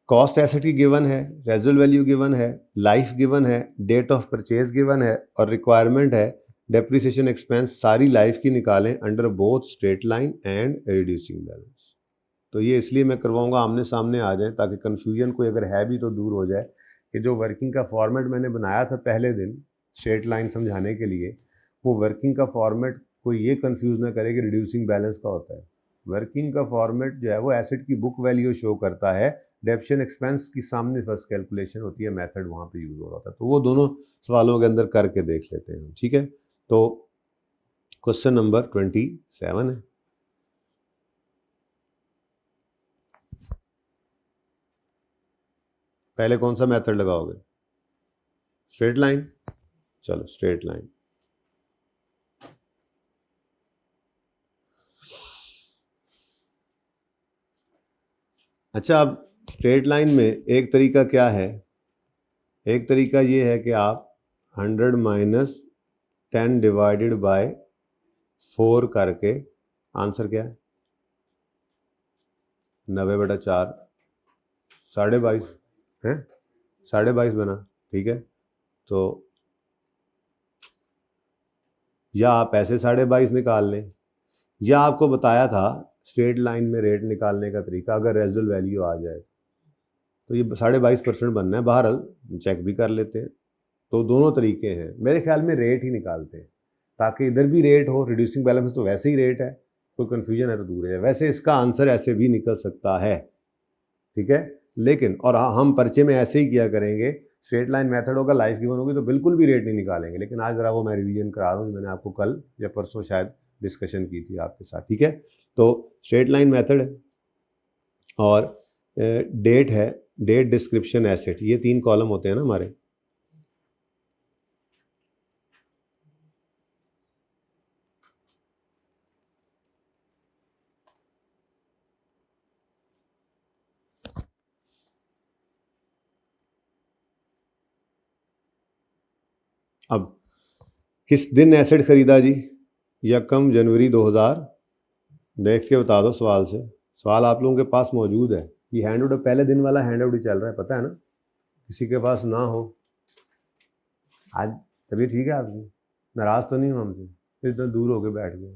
कॉस्ट एसेट की गिवन है, रेजुअल वैल्यू गिवन है, लाइफ गिवन है, डेट ऑफ परचेज गिवन है और रिक्वायरमेंट है डेप्रिसिएशन एक्सपेंस सारी लाइफ की निकालें under both straight line and reducing balance. तो ये इसलिए मैं करवाऊंगा आमने सामने आ जाए, ताकि कन्फ्यूजन कोई अगर है भी तो दूर हो जाए कि जो वर्किंग का फॉर्मेट मैंने बनाया था पहले दिन स्ट्रेट लाइन समझाने के लिए, वो वर्किंग का फॉर्मेट कोई ये कंफ्यूज ना करे कि रिड्यूसिंग बैलेंस का होता है। वर्किंग का फॉर्मेट जो है वो एसेट की बुक वैल्यू शो करता है, डेप्शन एक्सपेंस की सामने बस कैलकुलेशन होती है, मेथड वहाँ पे यूज़ हो रहा था। तो वो दोनों सवालों के अंदर करके देख लेते हैं, ठीक है। तो क्वेश्चन नंबर 27 है। पहले कौन सा मेथड लगाओगे? Straight line. चलो स्ट्रेट लाइन। अच्छा, अब स्ट्रेट लाइन में एक तरीका क्या है, एक तरीका ये है कि आप 100 माइनस 10 डिवाइडेड बाय 4 करके, आंसर क्या है? 90/4, 22.5 है, 22.5 बना, ठीक है। तो या आप ऐसे 22.5 निकाल लें, या आपको बताया था स्ट्रेट लाइन में रेट निकालने का तरीका, अगर रेजुअल वैल्यू आ जाए तो ये 22.5% बनना है। बहरहाल चेक भी कर लेते हैं। तो दोनों तरीके हैं, मेरे ख्याल में रेट ही निकालते हैं, ताकि इधर भी रेट हो, रिड्यूसिंग बैलेंस तो वैसे ही रेट है, कोई कन्फ्यूजन है तो दूर है। वैसे इसका आंसर ऐसे भी निकल सकता है, ठीक है। लेकिन और हम पर्चे में ऐसे ही किया करेंगे, स्ट्रेट लाइन मेथड होगा, लाइफ गिवन होगी तो बिल्कुल भी रेट नहीं निकालेंगे। लेकिन आज ज़रा वो मैं रिवीजन करा रहा हूँ जो मैंने आपको कल या परसों शायद डिस्कशन की थी आपके साथ, ठीक है। तो स्ट्रेट लाइन मेथड है और डेट है, डेट डिस्क्रिप्शन एसेट, ये 3 कॉलम होते हैं ना हमारे। अब किस दिन एसेट खरीदा जी? 1 जनवरी 2000। देख के बता दो सवाल से। सवाल आप लोगों के पास मौजूद है। ये हैंड आउट पहले दिन वाला हैंड आउट ही चल रहा है, पता है ना? किसी के पास ना हो। आज तबीयत ठीक है आपकी? नाराज तो नहीं हो हमसे? इतना दूर होके बैठ गए,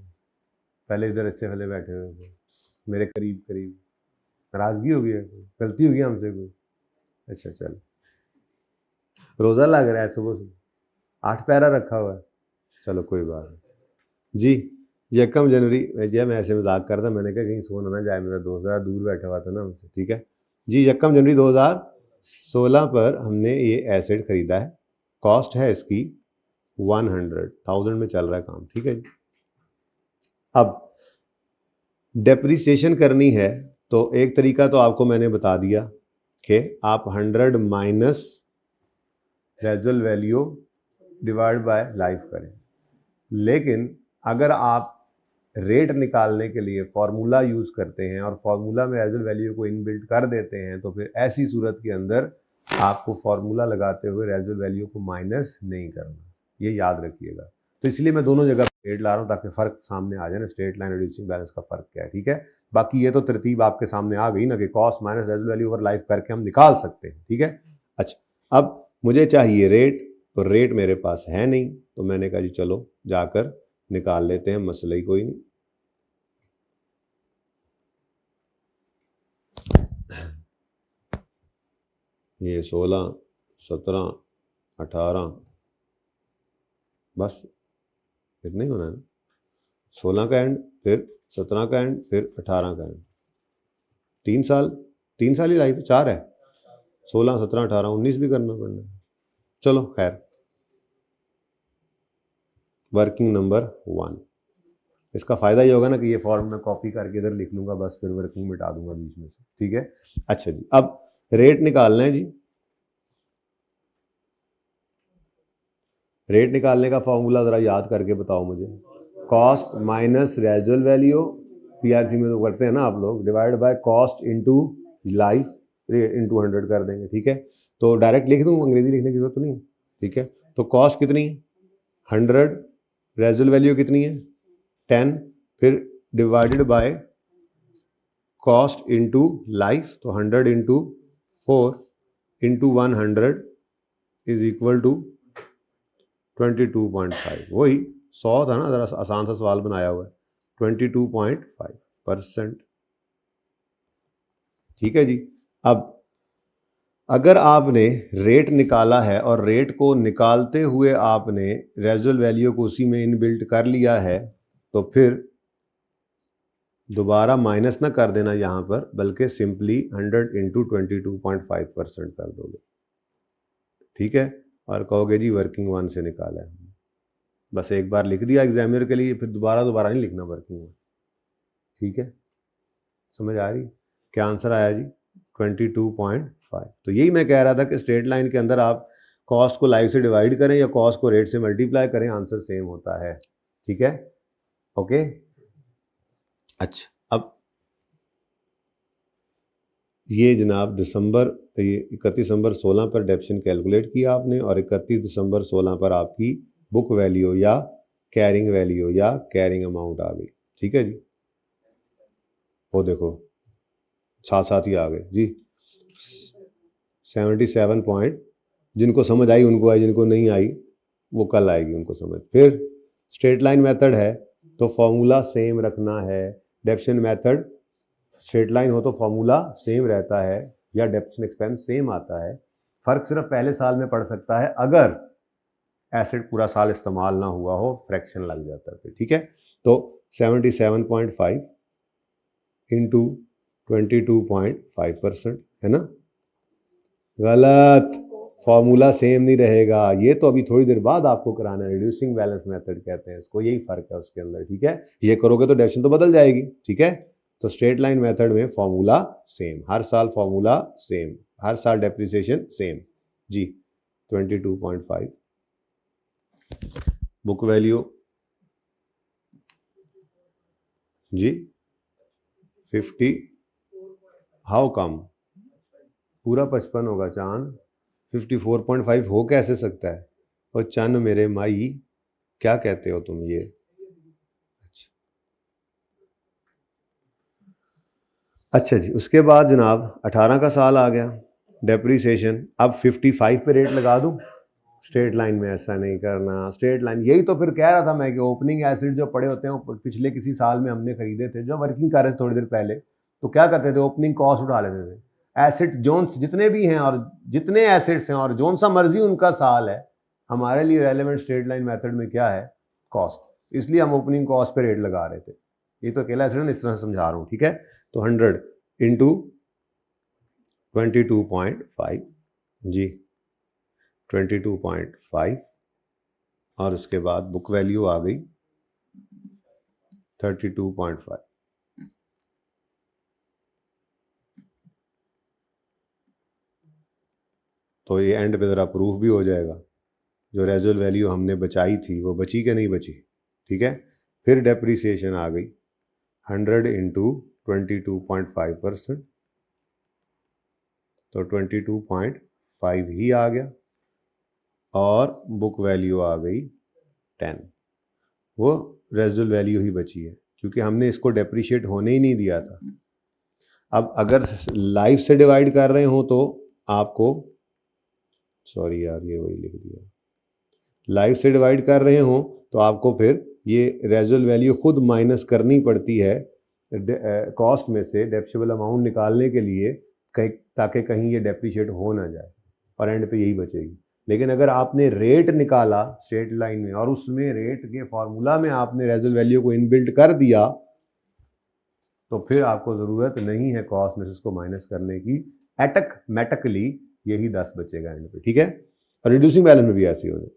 पहले इधर अच्छे वाले बैठे हुए थे, मेरे करीब करीब। नाराजगी हो गई है? गलती होगी हमसे कोई? अच्छा चल, रोज़ा लग रहा है सुबह से, 8 पैरा रखा हुआ है। चलो कोई बात नहीं जी। 1 जनवरी जय, मैं ऐसे मजाक करता, मैंने कहा कहीं सोना ना जाए मेरा दोस्त, ज़्यादा दूर बैठा हुआ था ना हमसे, ठीक है जी। 1 जनवरी 2016 पर हमने ये एसेट खरीदा है। कॉस्ट है इसकी 100,000 में चल रहा है काम, ठीक है जी। अब डेप्रिसिएशन करनी है तो एक तरीका तो आपको मैंने बता दिया कि आप 100 minus रेजुअल value divide by life करें। लेकिन अगर आप रेट निकालने के लिए फॉर्मूला यूज़ करते हैं और फॉर्मूला में रेजुअल वैल्यू को इनबिल्ट कर देते हैं, तो फिर ऐसी सूरत के अंदर आपको फॉर्मूला लगाते हुए रेजुअल वैल्यू को माइनस नहीं करना, ये याद रखिएगा। तो इसलिए मैं दोनों जगह रेट ला रहा हूँ ताकि फ़र्क सामने आ जाए ना, स्ट्रेट लाइन रिड्यूसिंग बैलेंस का फ़र्क क्या है, ठीक है। बाकी ये तो तरतीब आपके सामने आ गई ना कि cost minus रेजुअल value over life करके हम निकाल सकते हैं, ठीक है। अच्छा, अब मुझे चाहिए रेट, तो रेट मेरे पास है नहीं, तो मैंने कहा जी चलो जाकर निकाल लेते हैं, मसला ही कोई नहीं। ये 16, 17, 18, बस इतना ही होना है ना। 16 का एंड, फिर 17 का एंड, फिर 18 का एंड। 3 साल, 3 साल ही लाइफ, 4 है। 16, 17, 18, 19 भी करना पड़ना है। चलो खैर, वर्किंग नंबर 1। इसका फ़ायदा ये होगा ना कि ये फॉर्म में कॉपी करके इधर लिख लूँगा, बस फिर वर्किंग मिटा दूंगा बीच में से, ठीक है। अच्छा जी, अब रेट निकालना है जी। रेट निकालने का फॉर्मूला ज़रा याद करके बताओ मुझे। कॉस्ट माइनस रेजुअल वैल्यू, पीआरसी में तो करते हैं ना आप लोग, divide by cost into life into 100 कर देंगे, ठीक है। तो डायरेक्ट लिख दूँ, अंग्रेजी लिखने की जरूरत नहीं, ठीक है। तो कॉस्ट कितनी है? 100, रेजुअल वैल्यू कितनी है? 10, फिर divided by cost into life, तो 100 into 4 into 100 is equal to 22.5। वही 100 था ना, ज़रा आसान सा सवाल बनाया हुआ है। 22.5%, ठीक है जी। अब अगर आपने रेट निकाला है और रेट को निकालते हुए आपने रेजुअल वैल्यू को उसी में इनबिल्ट कर लिया है, तो फिर दोबारा माइनस ना कर देना यहाँ पर, बल्कि सिंपली 100 इंटू 22.5% कर दोगे, ठीक है। और कहोगे जी वर्किंग 1 से निकाला है। बस एक बार लिख दिया एग्जामिनर के लिए, फिर दोबारा नहीं लिखना वर्किंग 1, ठीक है। समझ आ रही? क्या आंसर आया जी? 22.5। तो यही मैं कह रहा था कि स्ट्रेट लाइन के अंदर आप कॉस्ट को लाइफ से डिवाइड करें या कॉस्ट को रेट से मल्टीप्लाई करें, आंसर सेम होता है, ठीक है, ओके। अच्छा, अब ये जनाब दिसंबर, ये 31 दिसंबर 16 पर डेप्शन कैलकुलेट किया आपने, और 31 दिसंबर 16 पर आपकी बुक वैल्यू या कैरिंग वैल्यू या कैरिंग अमाउंट आ गई, ठीक है जी। वो देखो साथ साथ ही आ गए जी। 77 पॉइंट, जिनको समझ आई उनको आई, जिनको नहीं आई वो कल आएगी उनको समझ। फिर स्ट्रेट लाइन मेथड है तो फॉर्मूला सेम रखना है। डेप्शन मेथड, स्ट्रेट लाइन हो तो फॉर्मूला सेम रहता है या डेप्शन एक्सपेंस सेम आता है। फ़र्क सिर्फ पहले साल में पड़ सकता है अगर एसिड पूरा साल इस्तेमाल ना हुआ हो, फ्रैक्शन लग जाता है, ठीक है। तो 77.5 इंटू 22.5% है ना। गलत, फॉर्मूला सेम नहीं रहेगा। ये तो अभी थोड़ी देर बाद आपको कराना है, रिड्यूसिंग बैलेंस मेथड कहते हैं इसको, यही फर्क है उसके अंदर, ठीक है। ये करोगे तो डेफिनेशन तो बदल जाएगी, ठीक है। तो स्ट्रेट लाइन मेथड में फॉर्मूला सेम, हर साल फॉर्मूला सेम, हर साल डेप्रिसिएशन सेम जी। 22.5 बुक वैल्यू जी 50, हाउ कम? पूरा 55 होगा चांद, 54.5 हो कैसे सकता है? और चन्न मेरे माई क्या कहते हो तुम ये? अच्छा जी, उसके बाद जनाब 18 का साल आ गया, डेप्रीसिएशन। अब 55 पे रेट लगा दूं? स्ट्रेट लाइन में ऐसा नहीं करना, स्ट्रेट लाइन, यही तो फिर कह रहा था मैं कि ओपनिंग एसिड जो पड़े होते हैं वो पिछले किसी साल में हमने खरीदे थे, जो वर्किंग कर रहे थे थोड़ी देर पहले, तो क्या करते थे, ओपनिंग कॉस्ट उठा लेते थे। एसिड जोन जितने भी हैं और जितने एसिड्स हैं और जोन सा मर्जी उनका साल है, हमारे लिए रेलेवेंट स्ट्रेट लाइन मेथड में क्या है, कॉस्ट, इसलिए हम ओपनिंग कॉस्ट पे रेट लगा रहे थे। ये तो अकेला एसिड इस तरह समझा रहा हूँ, ठीक है। तो 100 इंटू 22.5 जी, 22.5, और उसके बाद बुक वैल्यू आ गई 32.5। तो ये एंड पे ज़रा प्रूफ भी हो जाएगा, जो रेजुअल वैल्यू हमने बचाई थी वो बची कि नहीं बची, ठीक है। फिर डेप्रीसिएशन आ गई 100 इंटू 22.5%, तो 22.5 ही आ गया, और बुक वैल्यू आ गई 10। वो रेजुअल वैल्यू ही बची है, क्योंकि हमने इसको डेप्रीशिएट होने ही नहीं दिया था। अब अगर लाइफ से डिवाइड कर रहे हो तो आपको, सॉरी यार ये वही लिख दिया, लाइफ से डिवाइड कर रहे हो तो आपको फिर ये रेजुअल वैल्यू खुद माइनस करनी पड़ती है कॉस्ट में से डेप्रिशिएबल अमाउंट निकालने के लिए, ताकि कहीं ये डेप्रिशिएट हो ना जाए, और एंड पे यही बचेगी। लेकिन अगर आपने रेट निकाला स्ट्रेट लाइन में और उसमें रेट के फॉर्मूला में आपने रेजुअल वैल्यू को इनबिल्ट कर दिया, तो फिर आपको ज़रूरत नहीं है कॉस्ट में से इसको माइनस करने की, एटकमेटिकली यही 10 बचेगा एंड पे, ठीक है। और रिड्यूसिंग बैलेंस में भी ऐसे ही होने,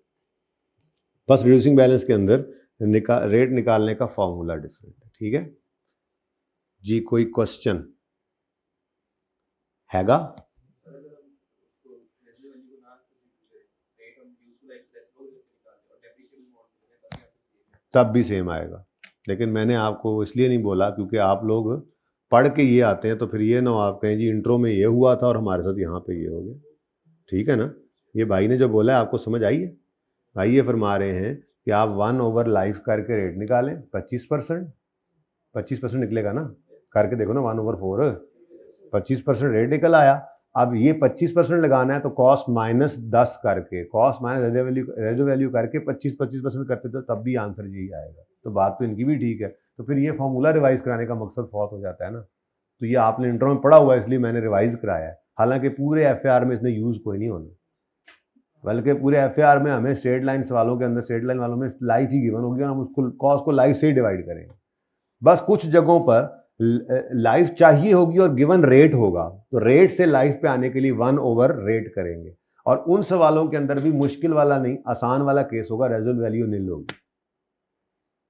बस रिड्यूसिंग बैलेंस के अंदर रेट निकालने का फॉर्मूला डिफरेंट है, ठीक है जी। कोई क्वेश्चन हैगा? तब भी सेम आएगा, लेकिन मैंने आपको इसलिए नहीं बोला क्योंकि आप लोग पढ़ के ये आते हैं, तो फिर ये ना हो आप कहें जी इंट्रो में ये हुआ था और हमारे साथ यहाँ पे ये हो गया, ठीक है ना। ये भाई ने जो बोला है आपको समझ आई है? भाई ये फरमा रहे हैं कि आप 1/लाइफ करके रेट निकालें 25%, 25% निकलेगा ना, करके देखो ना 1/4, 25% रेट निकल आया। अब ये 25% लगाना है तो कॉस्ट माइनस 10 करके, कॉस्ट माइनस रेजो वैल्यू करके 25% करते तो तब भी आंसर यही आएगा। तो बात तो इनकी भी ठीक है, तो फिर ये फॉर्मूला रिवाइज कराने का मकसद बहुत हो जाता है ना। तो ये आपने इंट्रो में पढ़ा हुआ है इसलिए मैंने रिवाइज कराया है, हालांकि पूरे एफएआर में इसने यूज कोई नहीं होना, बल्कि पूरे एफएआर में हमें स्ट्रेट लाइन सवालों के अंदर स्ट्रेट लाइन वालों में लाइफ ही गिवन होगी और हम उसको कॉस्ट को लाइफ से ही डिवाइड करेंगे। बस कुछ जगहों पर लाइफ चाहिए होगी और गिवन रेट होगा, तो रेट से लाइफ पे आने के लिए 1/रेट करेंगे, और उन सवालों के अंदर भी मुश्किल वाला नहीं, आसान वाला केस होगा, रेजुअल वैल्यू नील होगी।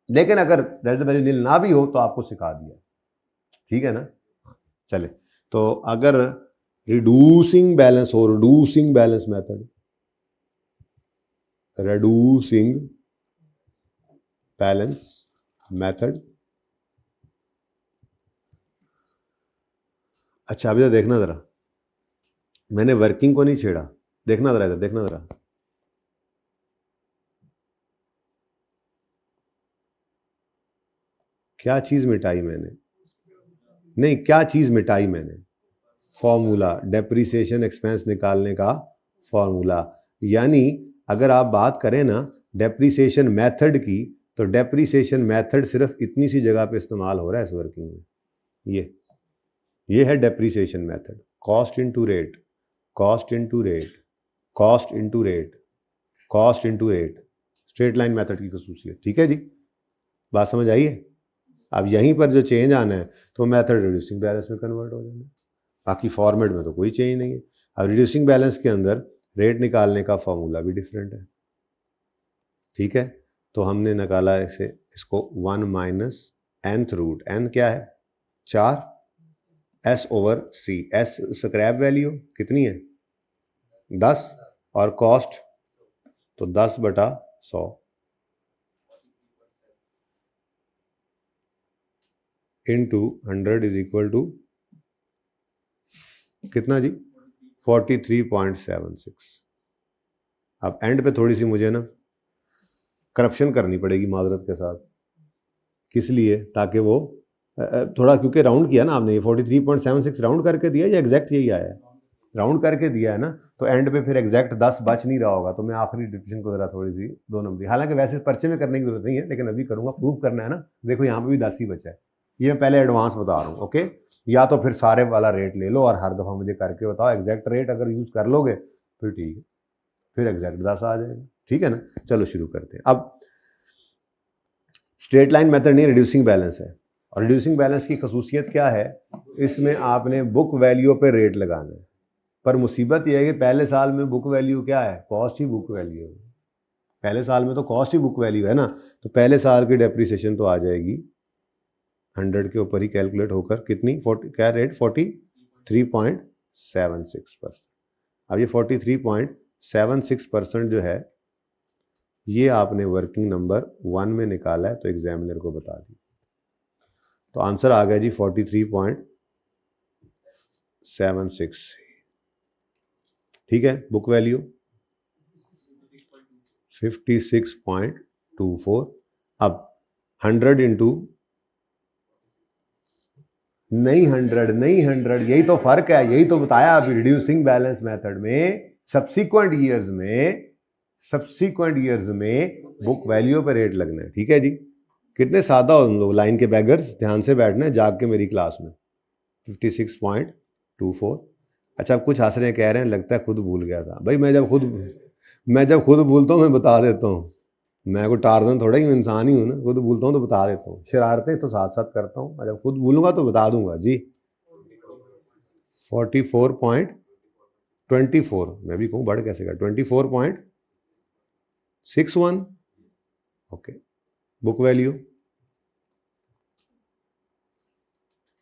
लेकिन अगर रेजुअल वैल्यू नील ना भी हो तो आपको सिखा दिया, ठीक है ना। चले, तो अगर रिड्यूसिंग बैलेंस हो, reducing balance method, reducing balance method, अच्छा अभी तो देखना जरा, मैंने वर्किंग को नहीं छेड़ा, देखना जरा इधर, देखना जरा, क्या चीज मिटाई मैंने, नहीं क्या चीज मिटाई मैंने, फॉर्मूला, डेप्रिसिएशन एक्सपेंस निकालने का फॉर्मूला। यानी अगर आप बात करें ना डेप्रिसिएशन मेथड की, तो डेप्रिसिएशन मेथड सिर्फ इतनी सी जगह पे इस्तेमाल हो रहा है इस वर्किंग में, ये है depreciation method, cost into rate, cost into rate, cost into rate, cost into rate, straight line method की खसूसियत, ठीक है जी, बात समझ आई है। अब यहीं पर जो चेंज आना है तो मेथड रिड्यूसिंग बैलेंस में कन्वर्ट हो जाना है, बाकी फॉर्मेट में तो कोई चेंज नहीं है। अब रिड्यूसिंग बैलेंस के अंदर रेट निकालने का फॉर्मूला भी डिफरेंट है, ठीक है। तो हमने निकाला इसे, इसको 1 माइनस nth रूट, n क्या है 4, S/C, S स्क्रैप वैल्यू कितनी है 10, और कॉस्ट तो 10/100 इंटू 100 इज इक्वल टू कितना जी 43.76। अब एंड पे थोड़ी सी मुझे ना करप्शन करनी पड़ेगी माजरत के साथ। किस लिए? ताकि वो थोड़ा, क्योंकि राउंड किया ना आपने, ये 43.76 राउंड करके दिया या एग्जैक्ट यही आया है? राउंड करके दिया है ना, तो एंड पे फिर एग्जैक्ट 10 बच नहीं रहा होगा, तो मैं आखिरी डिविजन को ज़रा थोड़ी सी 2 नंबर, हालांकि वैसे पर्चे में करने की जरूरत नहीं है, लेकिन अभी करूँगा, प्रूव करना है ना। देखो यहाँ पे भी 10 ही बचा है, ये मैं पहले एडवांस बता रहा हूँ। ओके, या तो फिर सारे वाला रेट ले लो और हर दफ़ा मुझे करके बताओ, एग्जैक्ट रेट अगर यूज़ कर लोगे फिर ठीक है, फिर एग्जैक्ट 10 आ जाएगा। ठीक है ना, चलो शुरू करते हैं। अब स्ट्रेट लाइन मेथड नहीं, रिड्यूसिंग बैलेंस है। और रिड्यूसिंग बैलेंस की खसूसियत क्या है? इसमें आपने बुक वैल्यू पे रेट लगाना है, पर मुसीबत यह है कि पहले साल में बुक वैल्यू क्या है? कॉस्ट ही बुक वैल्यू है। पहले साल में तो कॉस्ट ही बुक वैल्यू है ना, तो पहले साल की डेप्रिसिएशन तो आ जाएगी 100 के ऊपर ही कैलकुलेट होकर, कितनी 40 क्या रेट? 43.76%। अब ये 43.76% जो है, ये आपने वर्किंग नंबर 1 में निकाला है, तो एग्जामिनर को बता दी, तो आंसर आ गया जी 43.76। ठीक है, बुक वैल्यू 56.24। अब 100 इंटू, नहीं 100, यही तो फर्क है, यही तो बताया अभी। रिड्यूसिंग बैलेंस मेथड में सब्सीक्वेंट ईयर्स में बुक वैल्यू पे रेट लगना है। ठीक है जी, कितने सादा हो तुम लोग, लाइन के बैगर्स, ध्यान से बैठना है जाग के मेरी क्लास में। 56.24। अच्छा, अब कुछ हंस रहे कह रहे हैं लगता है खुद भूल गया था। भाई मैं जब खुद भूलता हूँ मैं बता देता हूँ, मैं कोई टार्जन थोड़ा ही हूँ, इंसान ही हूँ ना, खुद भूलता हूँ तो बता देता हूँ, शरारतें तो साथ साथ करता हूँ, जब खुद भूलूंगा तो बता दूंगा जी। 44.24, मैं भी कहूँ बढ़ कैसे गया, 24.61। ओके, बुक वैल्यू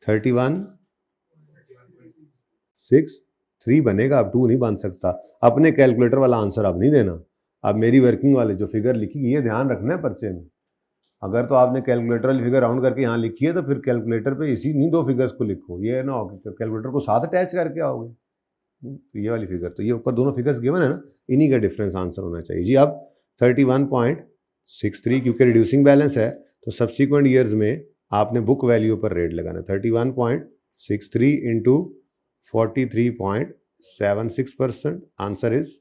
31.63 बनेगा, अब 2 नहीं बन सकता। अपने कैलकुलेटर वाला आंसर अब नहीं देना, अब मेरी वर्किंग वाले जो फिगर लिखी गई है ध्यान रखना है पर्चे में। अगर तो आपने कैलकुलेटर वाली फिगर राउंड करके यहाँ लिखी है तो फिर कैलकुलेटर पे इसी नहीं 2 फिगर्स को लिखो, ये ना हो कि कैलकुलेटर को साथ अटैच करके आओगे। तो ये वाली फिगर, तो ये ऊपर दोनों फिगर्स गिवन है ना, इन्हीं का डिफरेंस आंसर होना चाहिए जी। अब 31.63, क्योंकि रिड्यूसिंग बैलेंस है तो सब्सिक्वेंट ईयर्स में आपने बुक वैल्यू पर रेट लगाना। 31.63 into 43.76%, answer is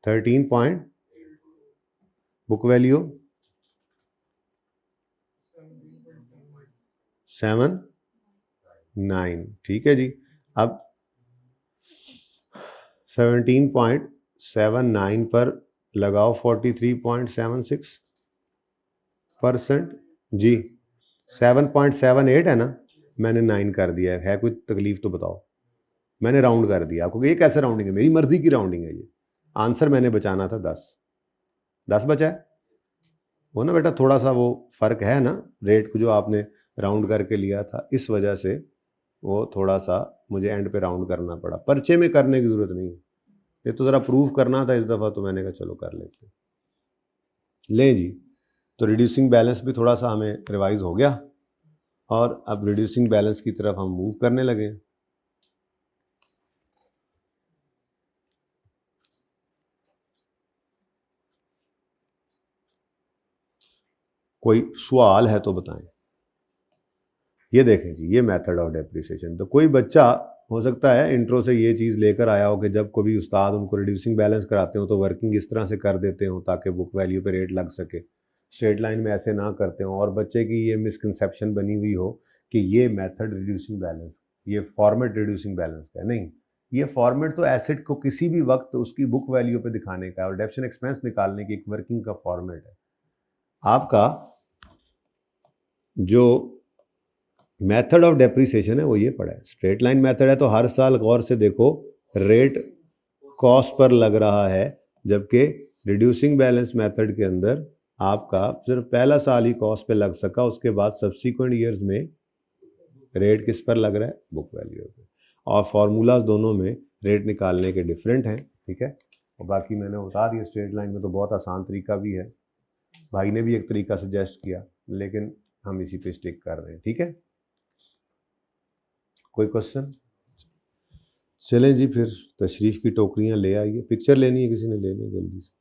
13. Book value 79। ठीक है जी, अब 17.79 पर लगाओ 43.76% जी। 7.78 है ना, मैंने 9 कर दिया है कोई तकलीफ तो बताओ? मैंने राउंड कर दिया आपको, ये कैसे राउंडिंग है? मेरी मर्जी की राउंडिंग है ये। आंसर मैंने बचाना था 10 बचा है वो ना बेटा, थोड़ा सा वो फर्क है ना, रेट को जो आपने राउंड करके लिया था, इस वजह से वो थोड़ा सा मुझे एंड पे राउंड करना पड़ा। पर्चे में करने की जरूरत नहीं है, ये तो ज़रा प्रूव करना था इस दफ़ा, तो मैंने कहा चलो कर लेते लें जी। तो रिड्यूसिंग बैलेंस भी थोड़ा सा हमें रिवाइज हो गया, और अब रिड्यूसिंग बैलेंस की तरफ हम मूव करने लगे। कोई सवाल है तो बताएं। ये देखें जी, ये मेथड ऑफ डेप्रिसिएशन, तो कोई बच्चा हो सकता है इंट्रो से ये चीज़ लेकर आया हो कि जब कभी उस्ताद उनको रिड्यूसिंग बैलेंस कराते हो तो वर्किंग इस तरह से कर देते हो ताकि बुक वैल्यू पे रेट लग सके, स्ट्रेट लाइन में ऐसे ना करते हो, और बच्चे की ये मिसकंसेप्शन बनी हुई हो कि ये मेथड रिड्यूसिंग बैलेंस, ये फॉर्मेट रिड्यूसिंग बैलेंस का नहीं। ये फॉर्मेट तो एसेट को किसी भी वक्त उसकी बुक वैल्यू पे दिखाने का और डेप्शन एक्सपेंस निकालने की एक वर्किंग का फॉर्मेट है। आपका जो मेथड ऑफ डेप्रिसिएशन है वो ये पड़ा है। स्ट्रेट लाइन मेथड है तो हर साल गौर से देखो रेट कॉस्ट पर लग रहा है, जबकि रिड्यूसिंग बैलेंस मेथड के अंदर आपका सिर्फ पहला साल ही कॉस्ट पे लग सका, उसके बाद सब्सिक्वेंट ईयर्स में रेट किस पर लग रहा है? बुक वैल्यू पे। और फार्मूलाज दोनों में रेट निकालने के डिफरेंट हैं। ठीक है, और बाकी मैंने बता दिया, स्ट्रेट लाइन में तो बहुत आसान तरीका भी है, भाई ने भी एक तरीका सजेस्ट किया, लेकिन हम इसी पे स्टिक कर रहे हैं। ठीक है, कोई क्वेश्चन? चलें जी, फिर तशरीफ़ की टोकरियां ले आइए, पिक्चर लेनी है किसी ने ले लें जल्दी से।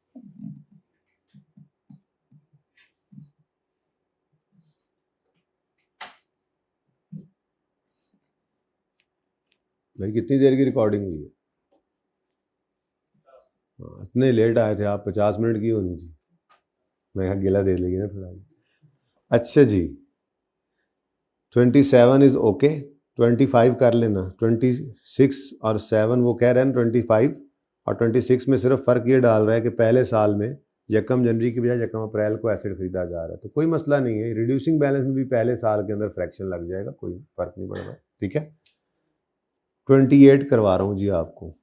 भाई कितनी देर की रिकॉर्डिंग हुई है? हाँ, इतने लेट आए थे आप, 50 मिनट की होनी थी। मैं कहा गिला दे लेगी ना थोड़ा। अच्छा जी, 27 इज़ ओके, 25 कर लेना। 26 और 7 वो कह रहे हैं 25 और 26 में सिर्फ फ़र्क ये डाल रहा है कि पहले साल में यकम जनवरी की बजाय यकम अप्रैल को एसिड खरीदा जा रहा है। तो कोई मसला नहीं है, रिड्यूसिंग बैलेंस में भी पहले साल के अंदर फ्रैक्शन लग जाएगा, कोई फ़र्क नहीं पड़ रहा। ठीक है, 28 करवा रहा हूँ जी आपको।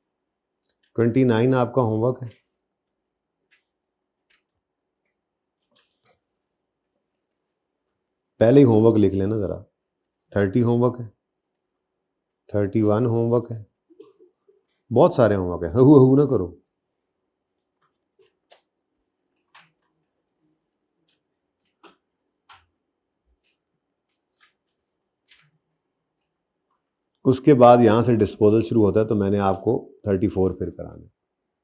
29 आपका होमवर्क है। पहले ही होमवर्क लिख लेना ज़रा। 30 होमवर्क है, 31 होमवर्क है, बहुत सारे होमवर्क है, हु हु ना करो। उसके बाद यहाँ से डिस्पोजल शुरू होता है, तो मैंने आपको 34 फिर कराना।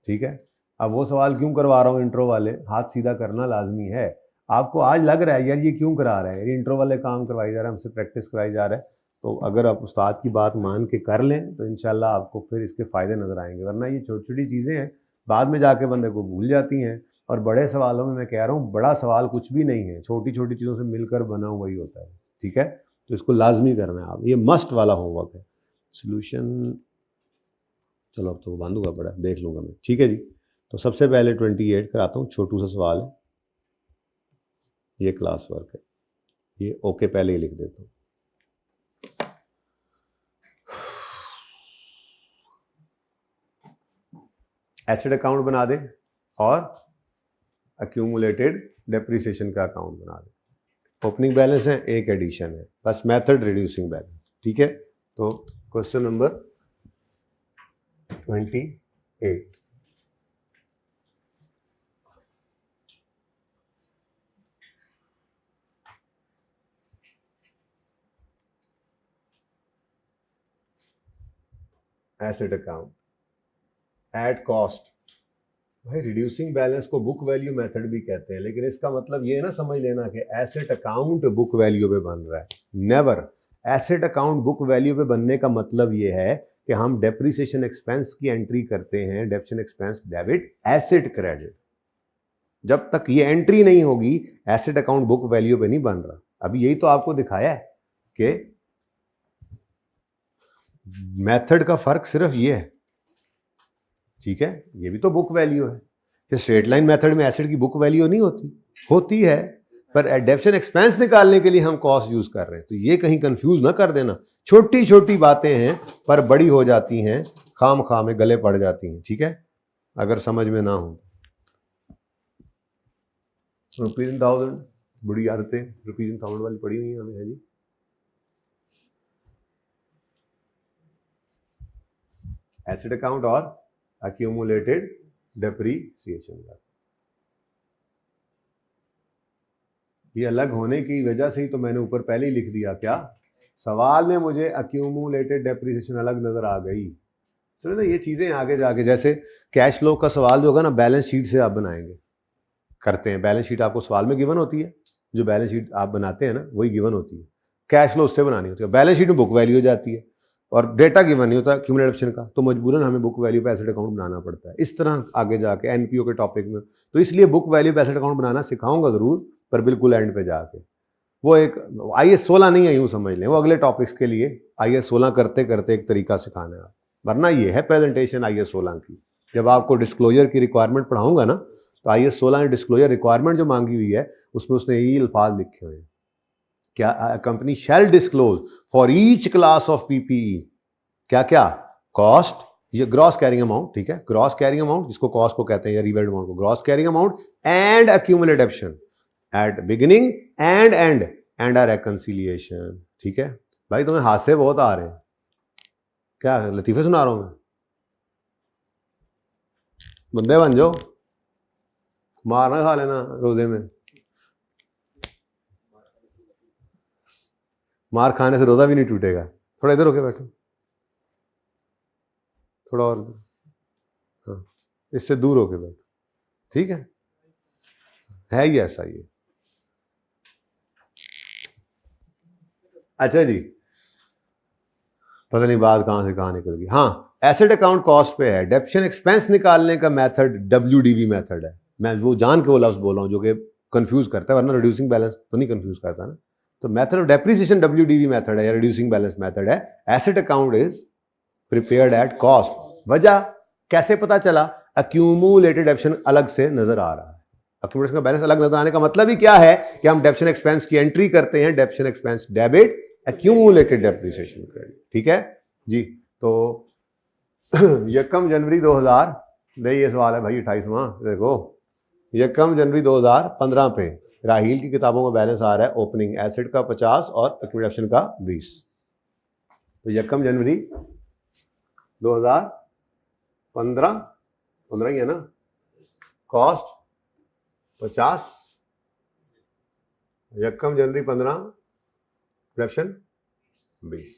ठीक है, अब वो सवाल क्यों करवा रहा हूँ इंट्रो वाले, हाथ सीधा करना लाजमी है। आपको आज लग रहा है यार ये क्यों करा रहे हैं, ये इंट्रो वाले काम करवाई जा रहा है, हमसे प्रैक्टिस कराई जा रहा है। तो अगर आप उस्ताद की बात मान के कर लें तो इंशाल्लाह आपको फिर इसके फ़ायदे नज़र आएंगे, वरना ये छोटी छोटी चीज़ें हैं, बाद में जाके बंदे को भूल जाती हैं। और बड़े सवालों में मैं कह रहा हूँ, बड़ा सवाल कुछ भी नहीं है, छोटी छोटी चीज़ों से मिलकर बना हुआ ही होता है। ठीक है, तो इसको लाजमी करना है आप, ये मस्ट वाला होमवर्क है। सोल्यूशन चलो अब तो वो बंद हुआ पड़ा, देख लूँगा मैं। ठीक है जी, तो सबसे पहले 28 कराता हूँ, छोटू सा सवाल है, ये क्लास वर्क है, ये ओके पहले ही लिख देता हूँ। एसेट अकाउंट बना दे और अक्यूमुलेटेड डेप्रिसिएशन का अकाउंट बना दे। ओपनिंग बैलेंस है, एक एडिशन है, बस मेथड रिड्यूसिंग बैलेंस। ठीक है, तो question number 28, asset account at cost. भाई रिड्यूसिंग बैलेंस को बुक वैल्यू मेथड भी कहते हैं, लेकिन इसका मतलब ये ना समझ लेना कि एसेट अकाउंट बुक वैल्यू पे बन रहा है। Never. Asset account book value पे बनने का मतलब ये है कि हम डेप्रिसिएशन एक्सपेंस की एंट्री करते हैं, depreciation expense debit, asset credit. जब तक ये एंट्री नहीं होगी एसेट अकाउंट बुक वैल्यू पे नहीं बन रहा। अभी यही तो आपको दिखाया है कि मेथड का फर्क सिर्फ ये है। ठीक है, ये भी तो बुक वैल्यू है कि स्ट्रेट लाइन मेथड में एसेट की बुक वैल्यू नहीं होती है, पर डेप्रिसिएशन एक्सपेंस निकालने के लिए हम कॉस्ट यूज कर रहे हैं। तो ये कहीं कंफ्यूज ना कर देना, छोटी छोटी बातें हैं पर बड़ी हो जाती हैं, खाम खाम में गले पड़ जाती हैं। ठीक है, अगर समझ में ना हो। रुपीज इन थाउजेंड, बुरी आदतें रुपीज इन थाउजेंड वाली पड़ी हुई है हमें, है जी। एसेट अकाउंट और अक्यूमुलेटेड डेप्रिसिएशन का, ये अलग होने की वजह से ही तो मैंने ऊपर पहले ही लिख दिया। क्या सवाल में मुझे अक्यूमुलेटेड डेप्रिसिएशन अलग नजर आ गई। चलो ना, ये चीजें आगे जाके, जैसे कैश फ्लो का सवाल जो होगा ना, बैलेंस शीट से आप बनाएंगे, करते हैं। बैलेंस शीट आपको सवाल में गिवन होती है, जो बैलेंस शीट आप बनाते हैं ना वही गिवन होती है। कैश फ्लो उससे बनानी होती है, बैलेंस शीट में बुक वैल्यू हो जाती है और डेटा गिवन नहीं होता क्यूमुलेटिव ऑप्शन का, तो मजबूरन हमें बुक वैल्यू पे एसेट अकाउंट बनाना पड़ता है। इस तरह आगे जाके एनपीओ के टॉपिक में, तो इसलिए बुक वैल्यू पे एसेट अकाउंट बनाना सिखाऊंगा जरूर, पर बिल्कुल एंड पे जाके। वो एक IAS 16 नहीं है, यूं समझ लें, वो अगले टॉपिक्स के लिए IAS 16 करते करते एक तरीका सिखाना है। वरना ये है प्रेजेंटेशन IAS 16 की। जब आपको डिस्क्लोजर की रिक्वायरमेंट पढ़ाऊंगा ना, तो IAS 16 ने डिस्क्लोजर रिक्वायरमेंट जो मांगी हुई है उसमें उसने यही अल्फाज लिखे हुए हैं, क्या company shall disclose for each class of PPE क्या क्या, कॉस्ट, ये ग्रॉस कैरिंग अमाउंट। ठीक है, ग्रॉस कैरिंग अमाउंट जिसको कॉस्ट को कहते हैं, या रिवेल्ड अमाउंट को gross carrying amount, and accumulate option at beginning and end are reconciliation. ठीक है भाई, तुम्हें हादसे बहुत आ रहे हैं, क्या लतीफे सुना रहा हूं मैं? बंदे बन जाओ, मारना खा लेना रोजे में, मार खाने से रोजा भी नहीं टूटेगा। थोड़ा इधर होके बैठो, थोड़ा और, हाँ इससे दूर होके बैठो। ठीक है ही ऐसा ही। अच्छा जी, पता नहीं बात कहाँ से कहाँ निकल गई। हाँ, एसेट अकाउंट कॉस्ट पे है, डेप्शन एक्सपेंस निकालने का मेथड WDV मेथड है। मैं वो जान के वो लफ्ज बोल रहा हूँ जो कि कंफ्यूज करता है, वरना रिड्यूसिंग बैलेंस तो नहीं कंफ्यूज करता ना। तो method of depreciation WDV method है या रिड्यूसिंग बैलेंस मेथड है। Asset account is prepared at cost. वजह कैसे पता चला? अक्यूमुलेटेड डेप्शन अलग से नजर आ रहा है। अक्यूमुलेशन का बैलेंस अलग नजर आने का मतलब ही क्या है कि हम डेप्शन एक्सपेंस की एंट्री करते हैं, डेप्शन expense debit, accumulated depreciation credit. ठीक है जी। तो यकम जनवरी 2000, ये सवाल है भाई 28वां, देखो यकम जनवरी 2015 पे राहील की किताबों में बैलेंस आ रहा है ओपनिंग एसेट का 50 और एक्यूमुलेशन का 20। तो यकम जनवरी 2015 ही है ना, कॉस्ट 50, यकम जनवरी 15, एक्यूमुलेशन 20।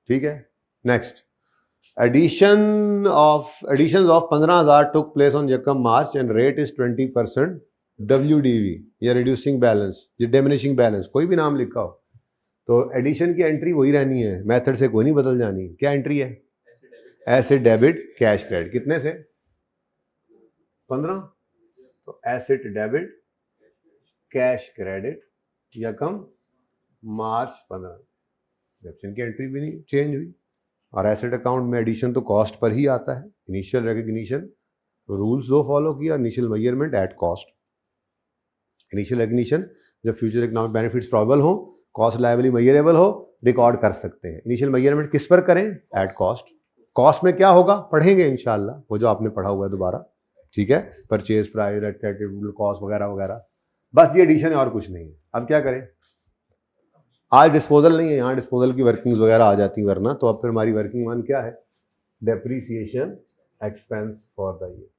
ठीक है। Next, additions of 15,000 took place on यकम March and rate is 20% WDV या रिड्यूसिंग बैलेंस या डिमिनिशिंग बैलेंस, कोई भी नाम लिखा हो। तो एडिशन की एंट्री वही रहनी है, मेथड से कोई नहीं बदल जानी। क्या एंट्री है? Asset debit cash credit. कितने से? 15। तो एसेट डेबिट कैश क्रेडिट यकम मार्च 15। डेप्शन की एंट्री भी नहीं चेंज हुई। और एसेट अकाउंट में एडिशन तो कॉस्ट पर ही आता है। इनिशियल रिकग्निशन रूल्स दो फॉलो किया, initial measurement at cost. Initial recognition जब फ्यूचर इकोनॉमिक बेनिफिट्स प्रॉबेबल हो, कॉस्ट लायबिलिटी मेजरेबल हो, रिकॉर्ड कर सकते हैं। इनिशियल मेजरमेंट किस पर करें? At cost. कॉस्ट में क्या होगा पढ़ेंगे इंशाल्लाह, वो जो आपने पढ़ा हुआ है दोबारा। ठीक है, परचेज प्राइस, एट्रिब्यूटेबल कॉस्ट वगैरह वगैरह। बस ये एडिशन है और कुछ नहीं है। अब क्या करें? आज डिस्पोजल नहीं है, यहाँ डिस्पोजल की वर्किंग्स वगैरह आ जाती हैं, वरना तो अब फिर हमारी वर्किंग वन क्या है? Depreciation expense for the year.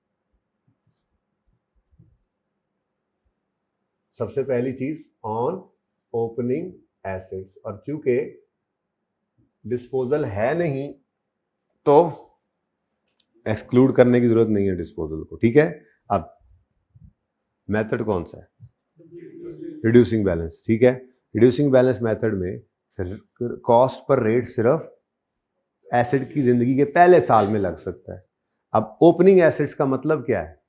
सबसे पहली चीज ऑन ओपनिंग एसेट्स, और चूंकि डिस्पोजल है नहीं तो एक्सक्लूड करने की जरूरत नहीं है डिस्पोजल को। ठीक है। अब मेथड कौन सा है? Reducing balance. ठीक है, रिड्यूसिंग बैलेंस मेथड में कॉस्ट पर रेट सिर्फ एसेट की जिंदगी के पहले साल में लग सकता है। अब ओपनिंग एसेट्स का मतलब क्या है?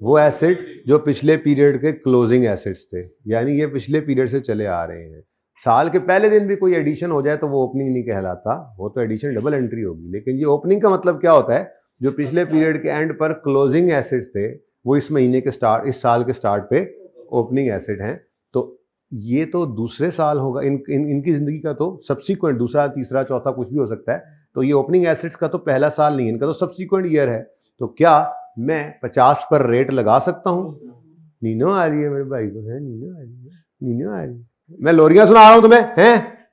वो एसेट जो पिछले पीरियड के क्लोजिंग एसेट्स थे, यानी ये पिछले पीरियड से चले आ रहे हैं। साल के पहले दिन भी कोई एडिशन हो जाए तो वो ओपनिंग नहीं कहलाता, वो तो एडिशन डबल एंट्री होगी। लेकिन ये ओपनिंग का मतलब क्या होता है? जो पिछले पीरियड के एंड पर क्लोजिंग एसेट्स थे वो इस महीने के स्टार्ट, इस साल के स्टार्ट पे ओपनिंग एसेट हैं। तो ये तो दूसरे साल होगा, इनकी जिंदगी का तो सब्सिक्वेंट दूसरा, तीसरा, चौथा कुछ भी हो सकता है। तो ये ओपनिंग एसेट्स का तो पहला साल नहीं है, इनका तो सब्सिक्वेंट ईयर है। तो क्या मैं 50 पर रेट लगा सकता हूँ? नीनो आ रही है मेरे भाई को, है नीनो आ रही है, नीनो आ रही है। मैं लोरियां सुना रहा हूं तुम्हें, हैं?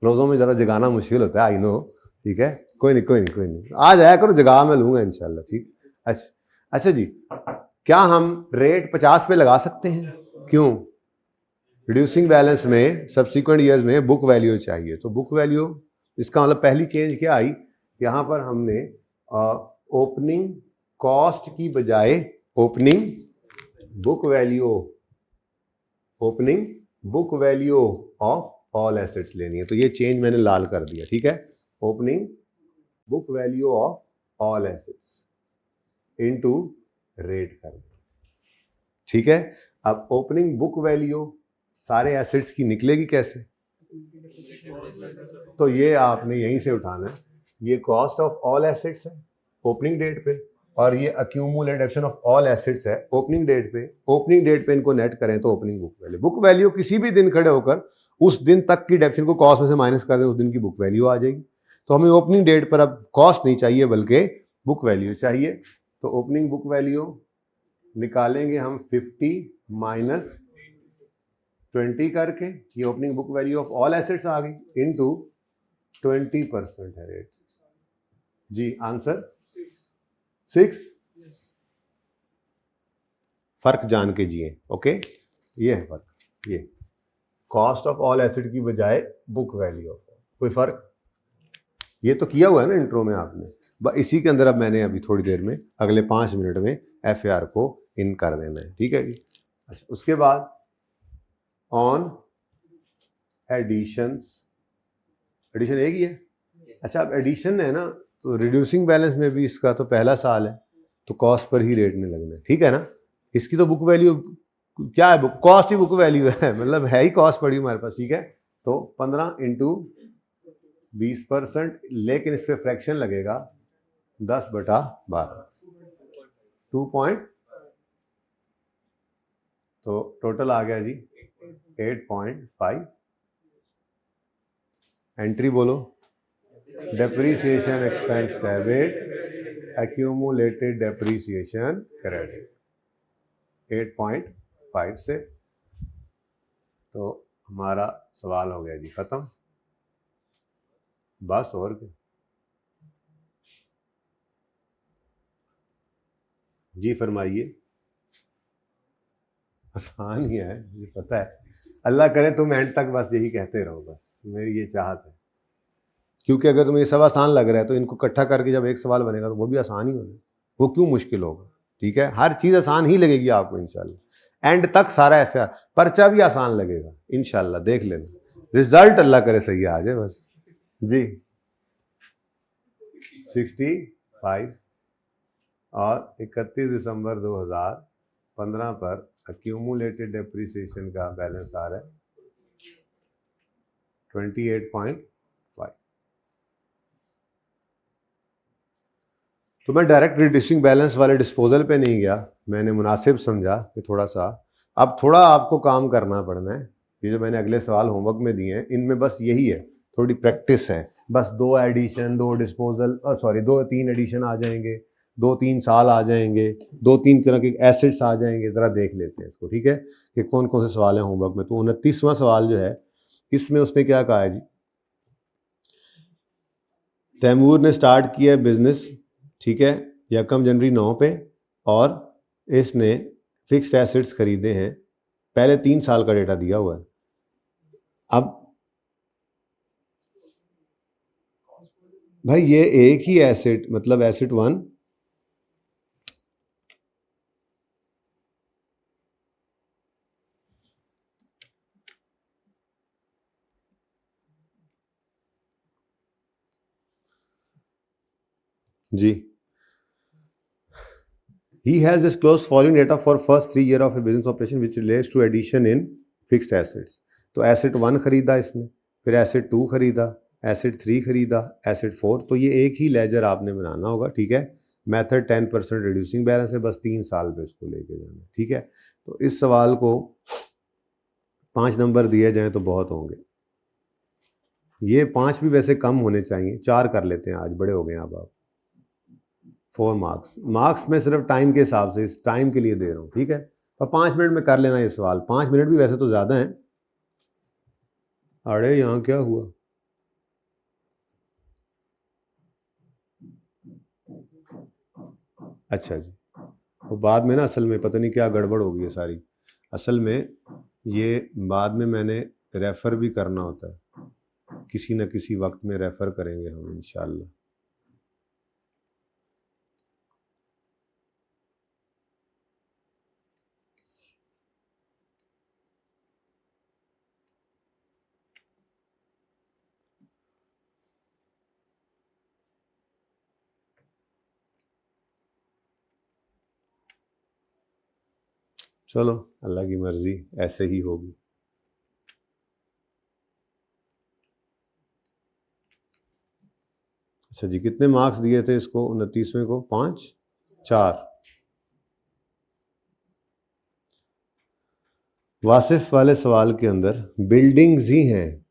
रोजों में जरा जगाना मुश्किल होता है, आई नो। ठीक है, कोई नहीं कोई नहीं कोई नहीं, आ जाया करो, जगा मैं लूंगा इंशाल्लाह। ठीक। अच्छा जी, क्या हम रेट 50 पे लगा सकते हैं? क्यों? रिड्यूसिंग बैलेंस में सब्सिक्वेंट ईयर्स में बुक वैल्यू चाहिए। तो बुक वैल्यू, इसका मतलब पहली चेंज क्या आई? यहां पर हमने ओपनिंग कॉस्ट की बजाय opening book value, opening book value of all assets लेनी है। तो ये चेंज मैंने लाल कर दिया। ठीक है, opening book value of all assets into rate कर दिया। ठीक है। अब ओपनिंग बुक वैल्यू सारे एसेट्स की निकलेगी कैसे? तो ये आपने यहीं से उठाना है। ये कॉस्ट ऑफ ऑल एसेट्स है ओपनिंग डेट पे, और ये अक्यूमुलेशन ऑफ ऑल एसेट्स है ओपनिंग डेट पे। ओपनिंग डेट पे इनको नेट करें तो opening book value, book value किसी भी दिन खड़े होकर उस दिन तक की डेप्शन को कॉस्ट में से माइनस कर दें, उस दिन की बुक वैल्यू आ जाएगी। तो हमें ओपनिंग डेट पर अब कॉस्ट नहीं चाहिए बल्कि बुक वैल्यू चाहिए। तो ओपनिंग बुक वैल्यू निकालेंगे हम 50 माइनस 20 करके, ये opening book value of all assets आ गई, इनटू 20% है रेट। जी आंसर 6। फर्क जान के जिए। ओके, ये है फर्क। ये कॉस्ट ऑफ ऑल एसेट की बजाय बुक वैल्यू ऑफ, कोई फर्क? ये तो किया हुआ है ना इंट्रो में आपने, इसी के अंदर अब मैंने अभी थोड़ी देर में अगले 5 मिनट में FAR को इन कर देना है। ठीक है जी। अच्छा, उसके बाद ऑन एडिशंस एडिशन एक ही है। अच्छा, अब एडिशन है ना, तो रिड्यूसिंग बैलेंस में भी इसका तो पहला साल है, तो कॉस्ट पर ही रेट नहीं लगना है, ठीक है ना। इसकी तो बुक वैल्यू क्या है, बुक कॉस्ट ही बुक वैल्यू है, मतलब है ही कॉस्ट पड़ी हमारे पास, ठीक है। तो 15 इंटू 20%, लेकिन इस पर फ्रैक्शन लगेगा 10/12, 2 तो टोटल आ गया जी 8.5। एंट्री बोलो, depreciation expense debit, accumulated depreciation credit 8.5 से। तो हमारा सवाल हो गया जी खत्म, बस और क्या जी, फरमाइए। आसान ही है, मुझे पता है, अल्लाह करे तुम एंड तक बस यही कहते रहो, बस मेरी ये चाहत है। क्योंकि अगर तुम्हें ये सब आसान लग रहा है तो इनको इकट्ठा करके जब एक सवाल बनेगा तो वो भी आसान ही होगा, वो क्यों मुश्किल होगा, ठीक है। हर चीज़ आसान ही लगेगी आपको इंशाल्लाह, एंड तक सारा FR पर्चा भी आसान लगेगा इंशाल्लाह, देख लेना। रिजल्ट अल्लाह करे सही आ जाए बस जी। 65 और 31 दिसंबर 2015 पर एक्यूमुलेटेड डेप्रीसिएशन का बैलेंस आ रहा है 28.5। तो मैं डायरेक्ट रिड्यूसिंग बैलेंस वाले डिस्पोजल पे नहीं गया, मैंने मुनासिब समझा कि थोड़ा सा अब थोड़ा आपको काम करना पड़ना है। ये जो मैंने अगले सवाल होमवर्क में दिए हैं, इनमें बस यही है, थोड़ी प्रैक्टिस है, बस 2 एडिशन 2 डिस्पोजल, सॉरी 2-3 एडिशन आ जाएंगे, 2-3 साल आ जाएंगे, 2-3 तरह के एसेट्स आ जाएंगे। ज़रा देख लेते हैं इसको, ठीक है, कि कौन कौन से सवाल हैं होमवर्क में। तो 29वां सवाल जो है, इसमें उसने क्या कहा है जी, तैमूर ने स्टार्ट किया बिजनेस, ठीक है, 1 जनवरी 9 पे, और इसने फिक्स्ड एसेट्स खरीदे हैं, पहले 3 साल का डेटा दिया हुआ है। अब भाई ये एक ही एसेट, मतलब एसेट 1, जी, he has disclosed following data for first 3 year of a business operation which relates to addition in fixed assets। तो एसेट 1 खरीदा इसने, फिर एसेट 2 खरीदा, एसेट 3 खरीदा, एसेट 4, तो ये एक ही लेजर आपने बनाना होगा, ठीक है। मेथड 10% रिड्यूसिंग बैलेंस है, बस 3 साल पे इसको लेके जाना, ठीक है। तो इस सवाल को 5 नंबर दिए जाएं तो बहुत होंगे, ये 5 भी वैसे कम होने चाहिए, 4 कर लेते हैं, आज बड़े हो गए अब आप। 4 मार्क्स में सिर्फ टाइम के हिसाब से, इस टाइम के लिए दे रहा हूँ, ठीक है। और 5 मिनट में कर लेना ये सवाल, 5 मिनट भी वैसे तो ज़्यादा हैं। अरे यहाँ क्या हुआ, अच्छा जी, वो बाद में ना असल में पता नहीं क्या गड़बड़ हो गई है सारी, असल में ये बाद में मैंने रेफ़र भी करना होता है, किसी न किसी वक्त में रेफ़र करेंगे हम इंशाल्लाह। चलो अल्लाह की मर्जी, ऐसे ही होगी। अच्छा जी, कितने मार्क्स दिए थे इसको 29वें को? 5, 4। वासिफ वाले सवाल के अंदर बिल्डिंग्स ही हैं,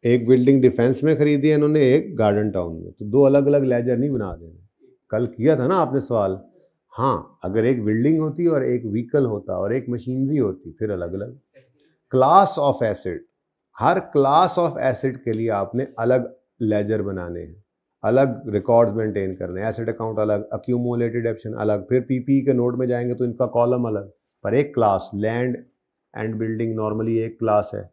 एक बिल्डिंग डिफेंस में खरीदी है इन्होंने, एक गार्डन टाउन में, तो 2 अलग अलग लेजर नहीं बना देने। कल किया था ना आपने सवाल, हाँ, अगर एक बिल्डिंग होती और एक व्हीकल होता और एक मशीनरी होती, फिर अलग अलग। Class of asset, her class of asset के लिए आपने अलग लेजर बनाने हैं, अलग रिकॉर्ड्स मेंटेन करने हैं, एसेट अकाउंट अलग, अक्यूमुलेटेड ऑप्शन अलग, फिर पीपी के नोट में जाएंगे तो इनका कॉलम अलग। पर एक class, land and building normally एक क्लास है,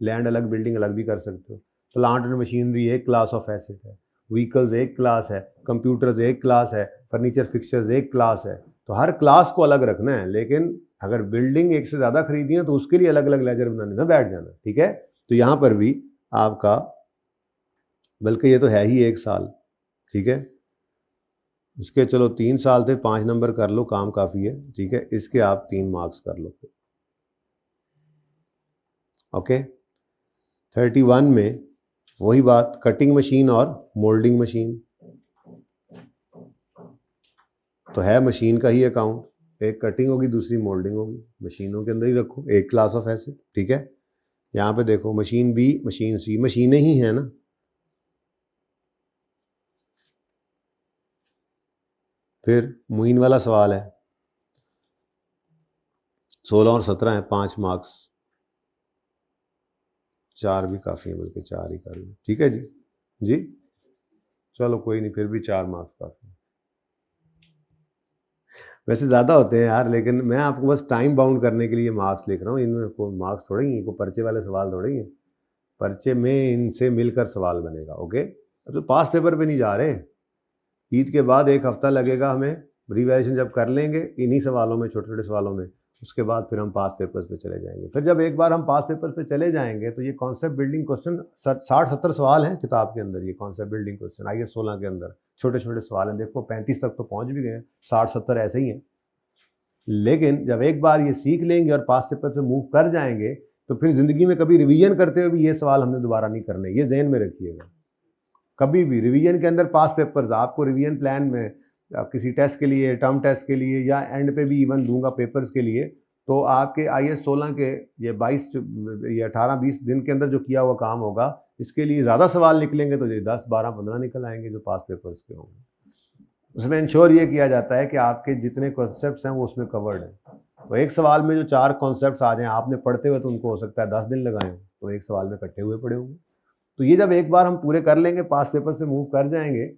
लैंड अलग बिल्डिंग अलग भी कर सकते हो। प्लांट एंड मशीनरी एक क्लास ऑफ एसेट है, व्हीकल्स एक क्लास है, कंप्यूटर्स एक क्लास है, फर्नीचर फिक्सचर्स एक क्लास है। तो हर क्लास को अलग रखना है, लेकिन अगर बिल्डिंग एक से ज़्यादा खरीदी है तो उसके लिए अलग अलग लेजर बनाने में बैठ जाना, ठीक है। तो यहाँ पर भी आपका बल्कि ये तो है ही 1 साल, ठीक है। इसके चलो 3 साल थे, 5 नंबर कर लो, काम काफ़ी है, ठीक है। इसके आप 3 मार्क्स कर लो। ओके। 31 में वही बात, कटिंग मशीन और मोल्डिंग मशीन, तो है मशीन का ही अकाउंट, एक कटिंग होगी दूसरी मोल्डिंग होगी, मशीनों के अंदर ही रखो, एक क्लास ऑफ एसेट, ठीक है। यहाँ पे देखो मशीन बी, मशीन सी, मशीनें ही हैं ना। फिर मुइन वाला सवाल है, 16 और 17 है, 5 मार्क्स, 4 भी काफ़ी है, बल्कि 4 ही कर लो, ठीक है जी। जी चलो कोई नहीं, फिर भी 4 मार्क्स काफ़ी। वैसे ज़्यादा होते हैं यार, लेकिन मैं आपको बस टाइम बाउंड करने के लिए मार्क्स लिख रहा हूँ, इनमें कोई मार्क्स थोड़े ही हैं, कोई पर्चे वाले सवाल थोड़े ही हैं। पर्चे में इनसे मिलकर सवाल बनेगा, ओके। अब तो पास पेपर पे नहीं जा रहे, ईद के बाद 1 हफ्ता लगेगा हमें, रिवाइजेशन जब कर लेंगे इन्हीं सवालों में, छोटे छोटे सवालों में, उसके बाद फिर हम पास पेपर्स पे चले जाएंगे। फिर जब एक बार हम पास पेपर्स पे चले जाएंगे तो ये कॉन्सेप्ट बिल्डिंग क्वेश्चन 60-70 सवाल हैं किताब के अंदर, ये कॉन्सेप्ट बिल्डिंग क्वेश्चन IAS 16 के अंदर छोटे छोटे सवाल हैं, देखो 35 तक तो पहुंच भी गए, 60-70 ऐसे ही हैं। लेकिन जब एक बार ये सीख लेंगे और पास पेपर से मूव कर जाएंगे तो फिर जिंदगी में कभी रिवीजन करते हुए भी ये सवाल हमने दोबारा नहीं करने, ये जहन में रखिएगा। कभी भी रिवीजन के अंदर पास पेपर्स, आपको रिवीजन प्लान में किसी टेस्ट के लिए, टर्म टेस्ट के लिए, या एंड पे भी इवन दूंगा पेपर्स के लिए, तो आपके IAS 16 के ये 22 ये 18-20 दिन के अंदर जो किया हुआ काम होगा, इसके लिए ज़्यादा सवाल निकलेंगे तो ये 10, 12, 15 निकल आएंगे जो पास पेपर्स के होंगे। उसमें इंश्योर ये किया जाता है कि आपके जितने कॉन्सेप्ट्स हैं वो उसमें कवर्ड हैं। तो एक सवाल में जो 4 कॉन्सेप्ट्स आ जाएं, आपने पढ़ते हुए तो उनको हो सकता है 10 दिन लगाएं, तो एक सवाल में इकट्ठे हुए पड़े होंगे। तो ये जब एक बार हम पूरे कर लेंगे, पास पेपर से मूव कर जाएंगे,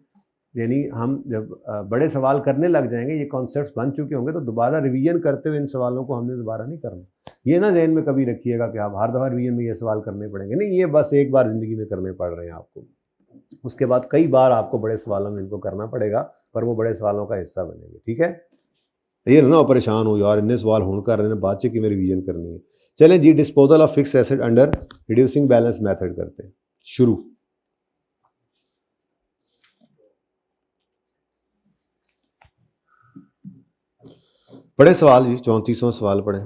यानी हम जब बड़े सवाल करने लग जाएंगे, ये कॉन्सेप्ट्स बन चुके होंगे, तो दोबारा रिवीजन करते हुए इन सवालों को हमने दोबारा नहीं करना। ये ना जहन में कभी रखिएगा कि आप हर दफ़ा रिवीजन में ये सवाल करने पड़ेंगे, नहीं, ये बस एक बार ज़िंदगी में करने पड़ रहे हैं आपको, उसके बाद कई बार आपको बड़े सवालों में इनको करना पड़ेगा, पर वो बड़े सवालों का हिस्सा बनेंगे, ठीक है। ये ना परेशान हो यार, इन्ने सवाल होने कर रहे हैं, बाद की में रिवीजन करनी है। चलें जी, disposal of fix asset under reducing balance method करते हैं शुरू। पढ़े सवाल जी, 34वां सवाल पढ़े।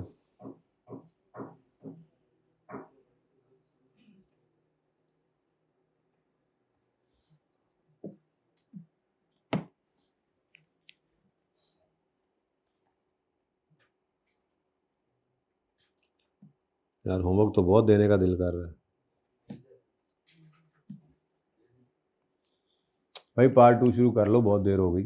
यार होमवर्क तो बहुत देने का दिल कर रहा है भाई, पार्ट 2 शुरू कर लो, बहुत देर हो गई।